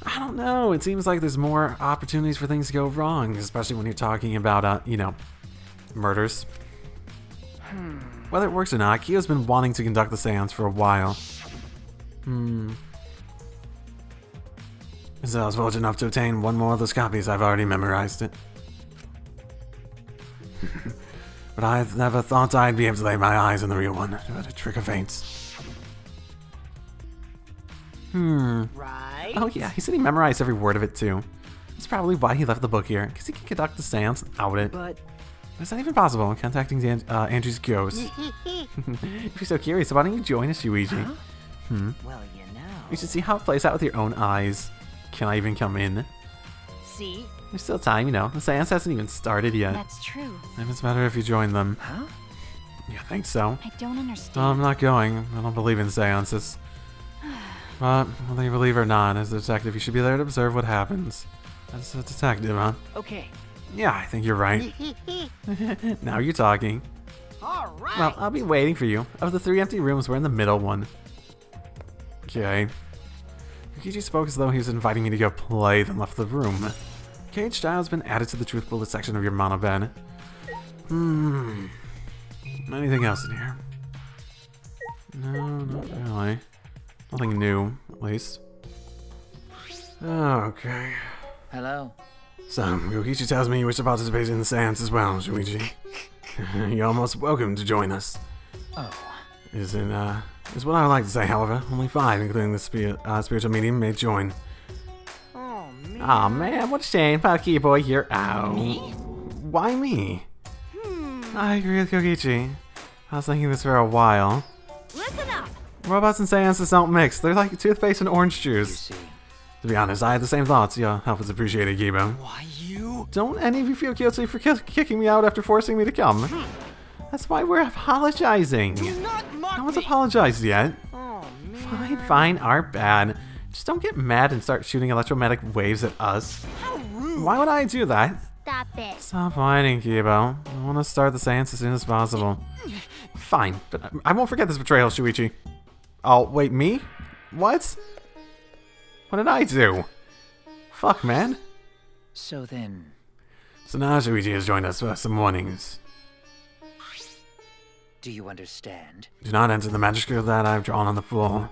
[SPEAKER 1] I don't know. It seems like there's more opportunities for things to go wrong, especially when you're talking about, murders. Whether it works or not, Kyo's been wanting to conduct the seance for a while. So I was fortunate enough to obtain 1 more of those copies. I've already memorized it. But I never thought I'd be able to lay my eyes on the real one. What a trick of fate.
[SPEAKER 2] Right?
[SPEAKER 1] Oh yeah, he said he memorized every word of it too. That's probably why he left the book here, because he can conduct the seance without it.
[SPEAKER 5] But...
[SPEAKER 1] It's not even possible. Contacting Andrew's ghost. If you're so curious, why don't you join us, Yuichi?
[SPEAKER 2] Well, you know.
[SPEAKER 1] You should see how it plays out with your own eyes. Can I even come in?
[SPEAKER 2] See?
[SPEAKER 1] There's still time, the seance hasn't even started yet.
[SPEAKER 3] That's true.
[SPEAKER 1] Maybe it's better if you join them.
[SPEAKER 5] Huh?
[SPEAKER 1] You think so?
[SPEAKER 3] I don't understand.
[SPEAKER 1] Well, I'm not going. I don't believe in seances. But, whether you believe or not, as a detective, you should be there to observe what happens. As a detective, huh?
[SPEAKER 5] Okay.
[SPEAKER 1] Yeah, I think you're right. Now you're talking.
[SPEAKER 2] All right.
[SPEAKER 1] Well, I'll be waiting for you. Of the 3 empty rooms, we're in the middle one. Okay. Kokichi spoke as though he was inviting me to go play, then left the room. Cage Child's been added to the Truth Bullet section of your mono bed. Anything else in here? No, not really. Nothing new, at least. Okay.
[SPEAKER 5] Hello.
[SPEAKER 1] So, Yokichi tells me you wish to participate in the seance as well, Shuichi. You're almost welcome to join us.
[SPEAKER 5] Oh.
[SPEAKER 1] Is what I would like to say, however. Only 5, including the spiritual medium, may join.
[SPEAKER 2] Oh, man.
[SPEAKER 1] Aw, man, what a shame. Pucky boy here. Ow.
[SPEAKER 2] Me?
[SPEAKER 1] Why me? I agree with Yokichi. I was thinking this for a while.
[SPEAKER 3] Listen up!
[SPEAKER 1] Robots and seances don't mix. They're like toothpaste and orange
[SPEAKER 5] You
[SPEAKER 1] juice.
[SPEAKER 5] see.
[SPEAKER 1] To be honest, I had the same thoughts. Your help is appreciated, Gibo.
[SPEAKER 5] Why you?
[SPEAKER 1] Don't any of you feel guilty for kicking me out after forcing me to come. That's why we're apologizing.
[SPEAKER 2] Not mock
[SPEAKER 1] No one's
[SPEAKER 2] me.
[SPEAKER 1] apologized yet.
[SPEAKER 2] Oh, man.
[SPEAKER 1] Fine, fine, our bad. Just don't get mad and start shooting electromagnetic waves at us.
[SPEAKER 2] How rude.
[SPEAKER 1] Why would I do that?
[SPEAKER 3] Stop it.
[SPEAKER 1] Stop whining, Gibo. I want to start the seance as soon as possible. Fine, but I won't forget this betrayal, Shuichi. Oh, wait, me? What? What did I do? Fuck, man.
[SPEAKER 5] So then,
[SPEAKER 1] So now Shuichi has joined us for some warnings.
[SPEAKER 5] do you understand?
[SPEAKER 1] Do not enter the magic circle that I've drawn on the floor.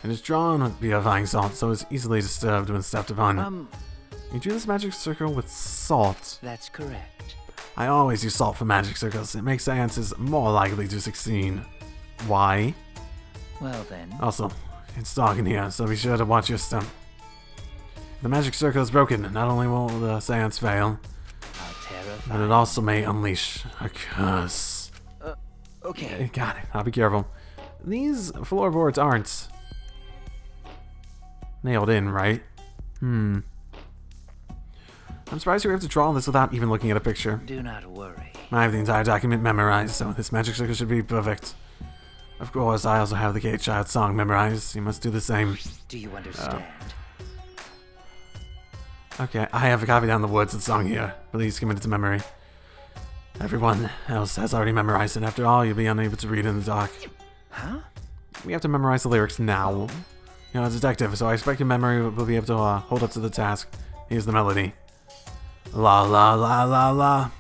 [SPEAKER 1] It is drawn with vivifying salt, so it's easily disturbed when stepped upon. You drew this magic circle with salt.
[SPEAKER 5] That's correct.
[SPEAKER 1] I always use salt for magic circles. It makes seances more likely to succeed. Why?
[SPEAKER 5] Well then,
[SPEAKER 1] Also, it's dark in here, so be sure to watch your step. If the magic circle is broken, not only will the seance fail,
[SPEAKER 5] how terrifying.
[SPEAKER 1] but it also may unleash a curse.
[SPEAKER 5] Okay.
[SPEAKER 1] Got it. I'll be careful. These floorboards aren't nailed in, right? I'm surprised you were able to draw this without even looking at a picture.
[SPEAKER 5] Do not worry.
[SPEAKER 1] I have the entire document memorized, so this magic circle should be perfect. Of course, I also have the Gate Child song memorized. You must do the same.
[SPEAKER 5] Do you understand?
[SPEAKER 1] Okay, I have copied down the words of the song here. Please commit it to memory. Everyone else has already memorized it. After all, you'll be unable to read in the dark.
[SPEAKER 5] Huh?
[SPEAKER 1] We have to memorize the lyrics now. You're a detective, so I expect your memory will be able to hold up to the task. Here's the melody. La la la la la.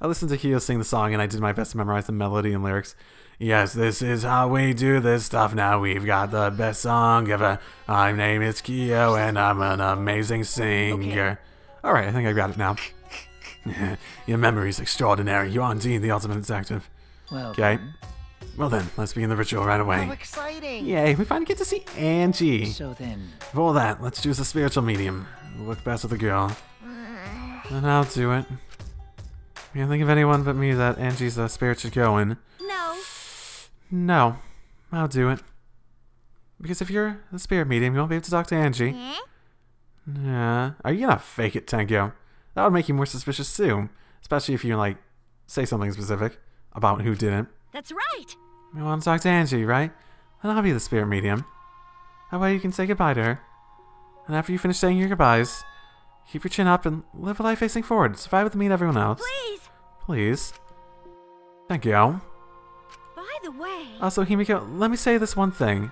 [SPEAKER 1] I listened to Kyo sing the song and I did my best to memorize the melody and lyrics. Yes, this is how we do this stuff now. We've got the best song ever. My name is Kyo and I'm an amazing singer. Alright, I think I got it now. Your memory is extraordinary. You are indeed the ultimate detective.
[SPEAKER 5] Well
[SPEAKER 1] Okay.
[SPEAKER 5] then.
[SPEAKER 1] Well then, let's begin the ritual right
[SPEAKER 2] How
[SPEAKER 1] away.
[SPEAKER 2] exciting.
[SPEAKER 1] Yay, we finally get to see Angie.
[SPEAKER 5] So then,
[SPEAKER 1] Before that, let's choose a spiritual medium. It'll look best with the girl. And I'll do it. I can't think of anyone but me that Angie's spirit should go in.
[SPEAKER 3] No.
[SPEAKER 1] No, I'll do it. Because if you're the spirit medium, you won't be able to talk to Angie. Yeah. Are you gonna fake it, Tango? That would make you more suspicious too. Especially if you, like, say something specific about who didn't.
[SPEAKER 3] That's right.
[SPEAKER 1] You want to talk to Angie, right? Then I'll be the spirit medium. That way you can say goodbye to her. And after you finish saying your goodbyes, keep your chin up and live a life facing forward. Survive with me and everyone else.
[SPEAKER 3] Please.
[SPEAKER 1] Please. Thank you.
[SPEAKER 3] By the way.
[SPEAKER 1] Also, Himiko, let me say this one thing.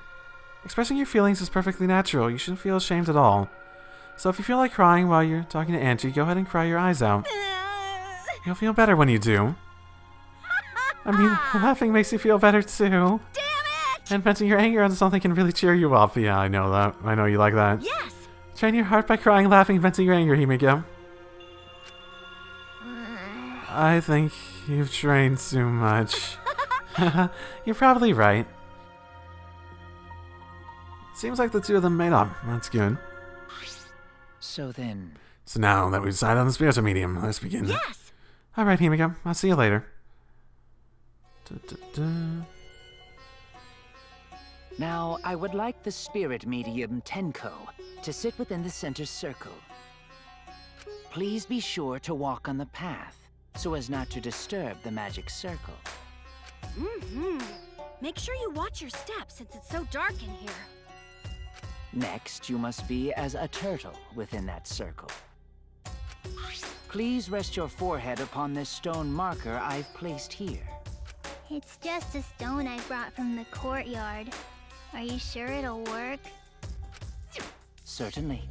[SPEAKER 1] Expressing your feelings is perfectly natural. You shouldn't feel ashamed at all. So if you feel like crying while you're talking to Angie, go ahead and cry your eyes out. You'll feel better when you do. I mean, laughing makes you feel better too.
[SPEAKER 3] Damn it!
[SPEAKER 1] And venting your anger on something can really cheer you up. Yeah, I know that. I know you like that.
[SPEAKER 3] Yes.
[SPEAKER 1] Train your heart by crying, laughing, venting your anger, Himiko. I think you've trained too much. You're probably right. Seems like the two of them made up. That's good.
[SPEAKER 5] so then,
[SPEAKER 1] So now that we've decided on the spiritual medium, let's begin.
[SPEAKER 3] Yes.
[SPEAKER 1] Alright, Himiko. I'll see you later. Da-da-da.
[SPEAKER 5] now I would like the spirit medium Tenko to sit within the center circle. Please be sure to walk on the path so as not to disturb the magic circle.
[SPEAKER 3] Make sure you watch your steps since it's so dark in here.
[SPEAKER 5] Next, you must be as a turtle within that circle. Please rest your forehead upon this stone marker I've placed here.
[SPEAKER 6] It's just a stone I brought from the courtyard. Are you sure it'll work?
[SPEAKER 5] Certainly.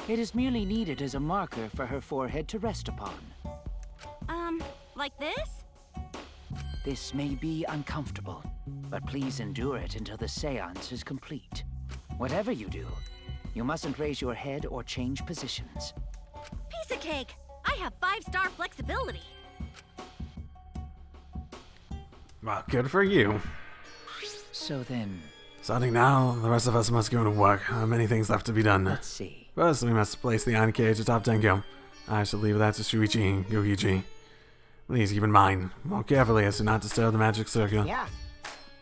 [SPEAKER 5] It is merely needed as a marker for her forehead to rest upon.
[SPEAKER 3] Like this?
[SPEAKER 5] This may be uncomfortable, but please endure it until the seance is complete. Whatever you do, you mustn't raise your head or change positions.
[SPEAKER 3] Piece of cake! I have 5-star flexibility.
[SPEAKER 1] Well, good for you.
[SPEAKER 5] So then,
[SPEAKER 1] Starting now, the rest of us must go to work. Many things left to be done.
[SPEAKER 5] let's see.
[SPEAKER 1] First, we must place the iron cage atop Tenko. I shall leave that to Shuichi and Gokichi. Please keep in mind, walk carefully as to not disturb the magic circle.
[SPEAKER 2] Yeah.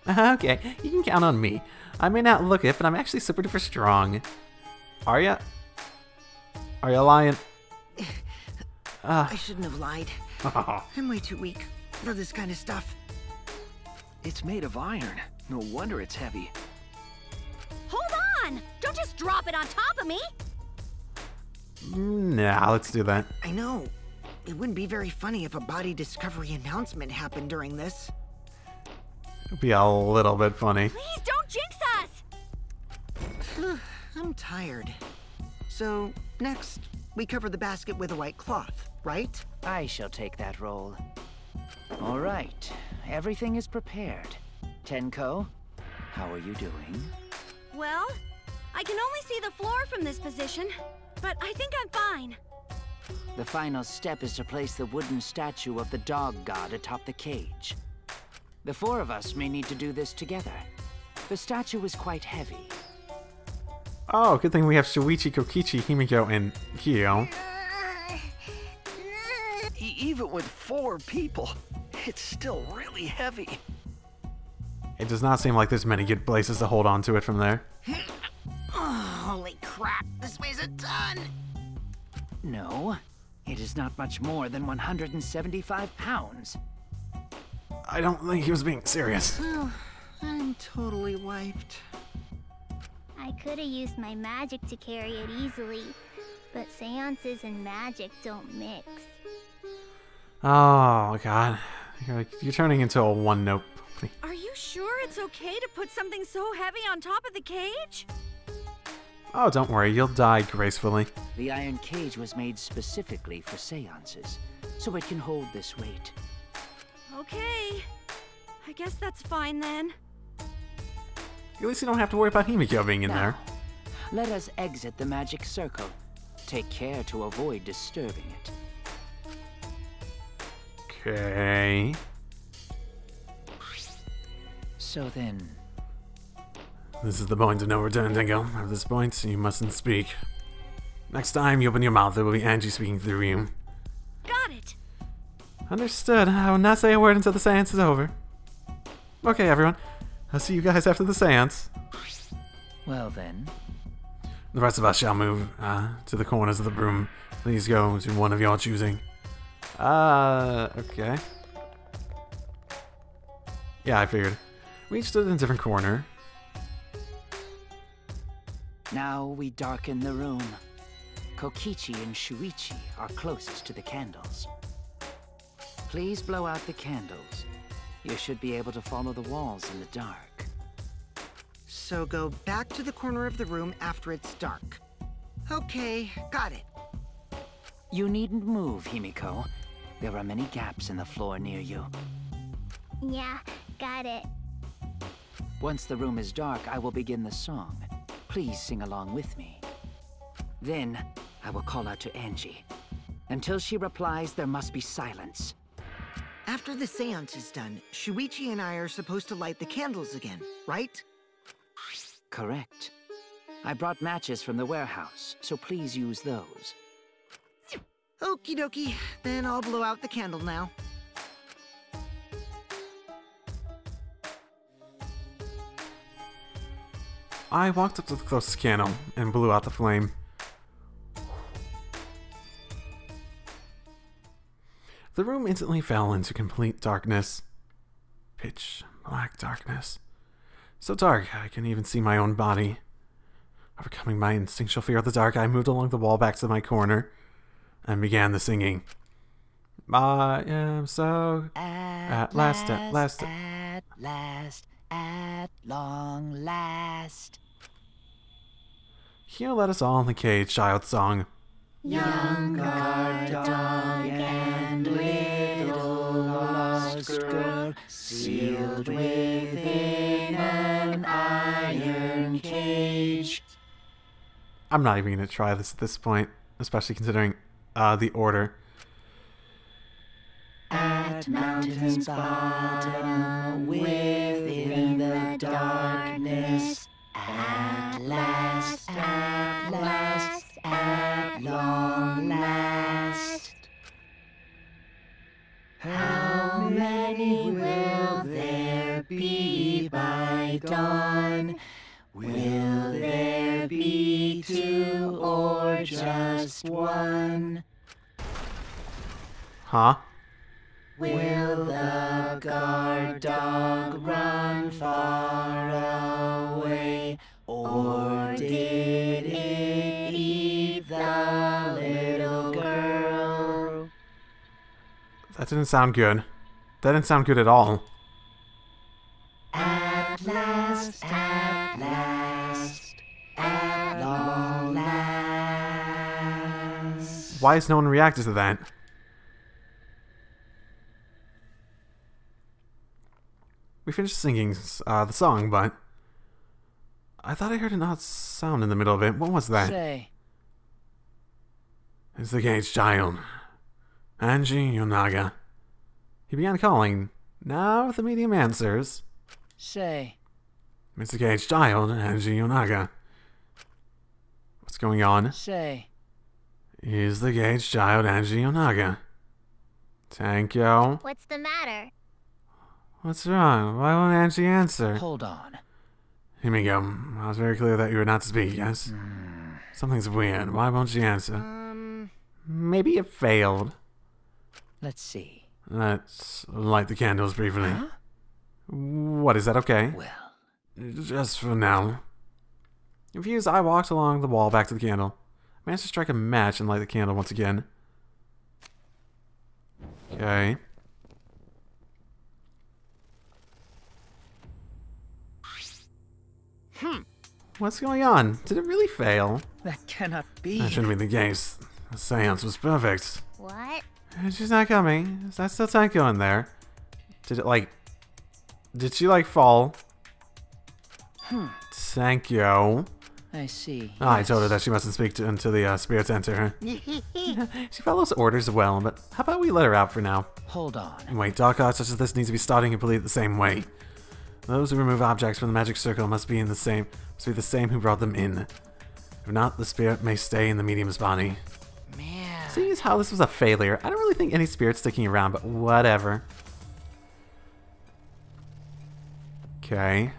[SPEAKER 1] Okay, you can count on me. I may not look it, but I'm actually super duper strong. Are ya? Are you lying?
[SPEAKER 2] I shouldn't have lied. I'm way too weak for this kind of stuff.
[SPEAKER 5] It's made of iron. No wonder it's heavy.
[SPEAKER 3] Hold on! Don't just drop it on top of me!
[SPEAKER 1] Nah, let's do that.
[SPEAKER 2] I know. It wouldn't be very funny if a body discovery announcement happened during this.
[SPEAKER 1] It'd be a little bit funny.
[SPEAKER 3] Please don't jinx us!
[SPEAKER 2] I'm tired. So, next, we cover the basket with a white cloth, right?
[SPEAKER 5] I shall take that role. All right, everything is prepared. Tenko, how are you doing?
[SPEAKER 3] Well, I can only see the floor from this position, but I think I'm fine.
[SPEAKER 5] The final step is to place the wooden statue of the dog god atop the cage. The 4 of us may need to do this together. The statue is quite heavy.
[SPEAKER 1] Oh, good thing we have Shuichi, Kokichi, Himiko, and Kyo.
[SPEAKER 7] Even with 4 people, it's still really heavy.
[SPEAKER 1] It does not seem like there's many good places to hold on to it from there.
[SPEAKER 2] Oh, holy crap, this weighs a ton!
[SPEAKER 5] No, it is not much more than 175 pounds.
[SPEAKER 1] I don't think he was being serious.
[SPEAKER 2] Oh, I'm totally wiped.
[SPEAKER 6] I could have used my magic to carry it easily, but seances and magic don't mix.
[SPEAKER 1] Oh, God. You're turning into a one-note.
[SPEAKER 3] Are you sure it's okay to put something so heavy on top of the cage?
[SPEAKER 1] Oh, don't worry. You'll die gracefully.
[SPEAKER 5] The iron cage was made specifically for seances, so it can hold this weight.
[SPEAKER 3] Okay. I guess that's fine then.
[SPEAKER 1] At least you don't have to worry about Himiko being in there.
[SPEAKER 5] Now, let us exit the magic circle. Take care to avoid disturbing it.
[SPEAKER 1] Okay.
[SPEAKER 5] So then,
[SPEAKER 1] This is the point of no return, Tenko. At this point, you mustn't speak. Next time you open your mouth, it will be Angie speaking through you.
[SPEAKER 3] Got it!
[SPEAKER 1] Understood. I will not say a word until the seance is over. Okay, everyone. I'll see you guys after the seance.
[SPEAKER 5] well then,
[SPEAKER 1] The rest of us shall move to the corners of the room. Please go to one of your choosing. Okay. Yeah, I figured. We each stood in a different corner.
[SPEAKER 5] now we darken the room. Kokichi and Shuichi are closest to the candles. Please blow out the candles. You should be able to follow the walls in the dark.
[SPEAKER 2] So go back to the corner of the room after it's dark. Okay, got it.
[SPEAKER 5] You needn't move, Himiko. There are many gaps in the floor near you.
[SPEAKER 6] Yeah, got it.
[SPEAKER 5] Once the room is dark, I will begin the song. Please sing along with me. Then, I will call out to Angie. Until she replies, there must be silence.
[SPEAKER 2] After the seance is done, Shuichi and I are supposed to light the candles again, right?
[SPEAKER 5] Correct. I brought matches from the warehouse, so please use those.
[SPEAKER 2] Okie dokie, then I'll blow out the candle now.
[SPEAKER 1] I walked up to the closest candle and blew out the flame. The room instantly fell into complete darkness. Pitch black darkness. So dark, I couldn't even see my own body. Overcoming my instinctual fear of the dark, I moved along the wall back to my corner and began the singing. I am so... At last,
[SPEAKER 5] at long last.
[SPEAKER 1] Here let us all in the cage, child song.
[SPEAKER 6] Young guard dog
[SPEAKER 5] and little girl, sealed within an iron cage.
[SPEAKER 1] I'm not even gonna try this at this point, especially considering the order.
[SPEAKER 5] At mountain's bottom, within the darkness, at last, at long last. How many will there be by dawn? Will there be 2 or just 1?
[SPEAKER 1] Huh?
[SPEAKER 5] Will the guard dog run far away, or did it eat the little girl?
[SPEAKER 1] That didn't sound good. That didn't sound good at all.
[SPEAKER 5] At last, at long last.
[SPEAKER 1] Why has no one reacted to that? We finished singing the song, but I thought I heard an odd sound in the middle of it. What was that?
[SPEAKER 5] Say,
[SPEAKER 1] It's the caged child, Angie Yonaga. He began calling. Now the medium answers.
[SPEAKER 5] say,
[SPEAKER 1] It's the caged child, Angie Yonaga. What's going on?
[SPEAKER 5] say.
[SPEAKER 1] Is the caged child, Angie Yonaga. Tankyo.
[SPEAKER 6] What's the matter?
[SPEAKER 1] What's wrong? Why won't Angie answer?
[SPEAKER 5] Hold on.
[SPEAKER 1] Himiko, I was very clear that you were not to speak, yes? Something's weird. Why won't she answer? Maybe it failed.
[SPEAKER 5] Let's see.
[SPEAKER 1] Let's light the candles briefly.
[SPEAKER 5] Huh?
[SPEAKER 1] What, is that okay?
[SPEAKER 5] Well,
[SPEAKER 1] Just for now. Confused, I walked along the wall back to the candle. I managed to strike a match and light the candle once again. Okay. What's going on? Did it really fail?
[SPEAKER 5] that cannot be.
[SPEAKER 1] That shouldn't be the case. The seance was perfect.
[SPEAKER 6] What?
[SPEAKER 1] She's not coming. Is that still Tankyo in there? Did it like... Did she like fall? Tankyo.
[SPEAKER 5] I see.
[SPEAKER 1] I told her that she mustn't speak until the spirits enter her. She follows orders well, but how about we let her out for now?
[SPEAKER 5] Hold on.
[SPEAKER 1] Wait, dark arts such as this needs to be starting completely the same way. Those who remove objects from the magic circle must be the same who brought them in. If not, the spirit may stay in the medium's body.
[SPEAKER 5] Man.
[SPEAKER 1] Seeing as how this was a failure, I don't really think any spirit's sticking around, but whatever. Okay.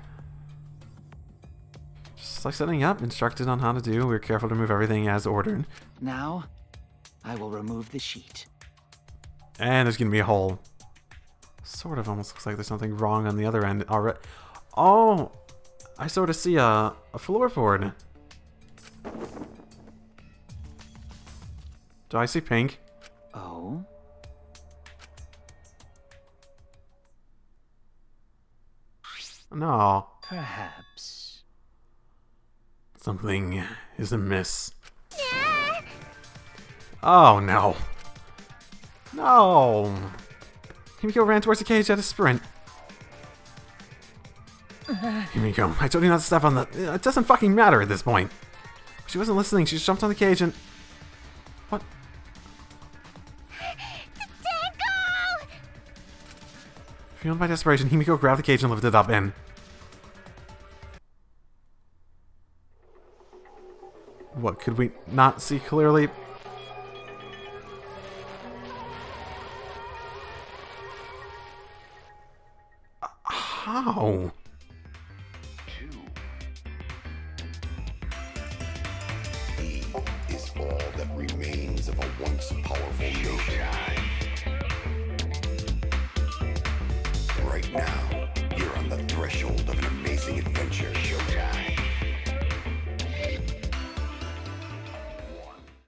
[SPEAKER 1] Just like setting up, instructed on how to do, we're careful to move everything as ordered.
[SPEAKER 5] Now, I will remove the sheet.
[SPEAKER 1] And there's gonna be a hole. Sort of almost looks like there's something wrong on the other end already. Oh! I sort of see a floorboard. Do I see pink?
[SPEAKER 5] Oh?
[SPEAKER 1] No.
[SPEAKER 5] Perhaps.
[SPEAKER 1] Something is amiss. Oh no. No! Himiko ran towards the cage at a sprint. Himiko, I told you not to step on the... It doesn't fucking matter at this point. She wasn't listening, she just jumped on the cage and... What?
[SPEAKER 6] Tango!
[SPEAKER 1] Fueled by desperation, Himiko grabbed the cage and lifted it up and... What, could we not see clearly? How?
[SPEAKER 8] He is all that remains of a once powerful nation. Right now, you're on the threshold of an amazing adventure. Showtime.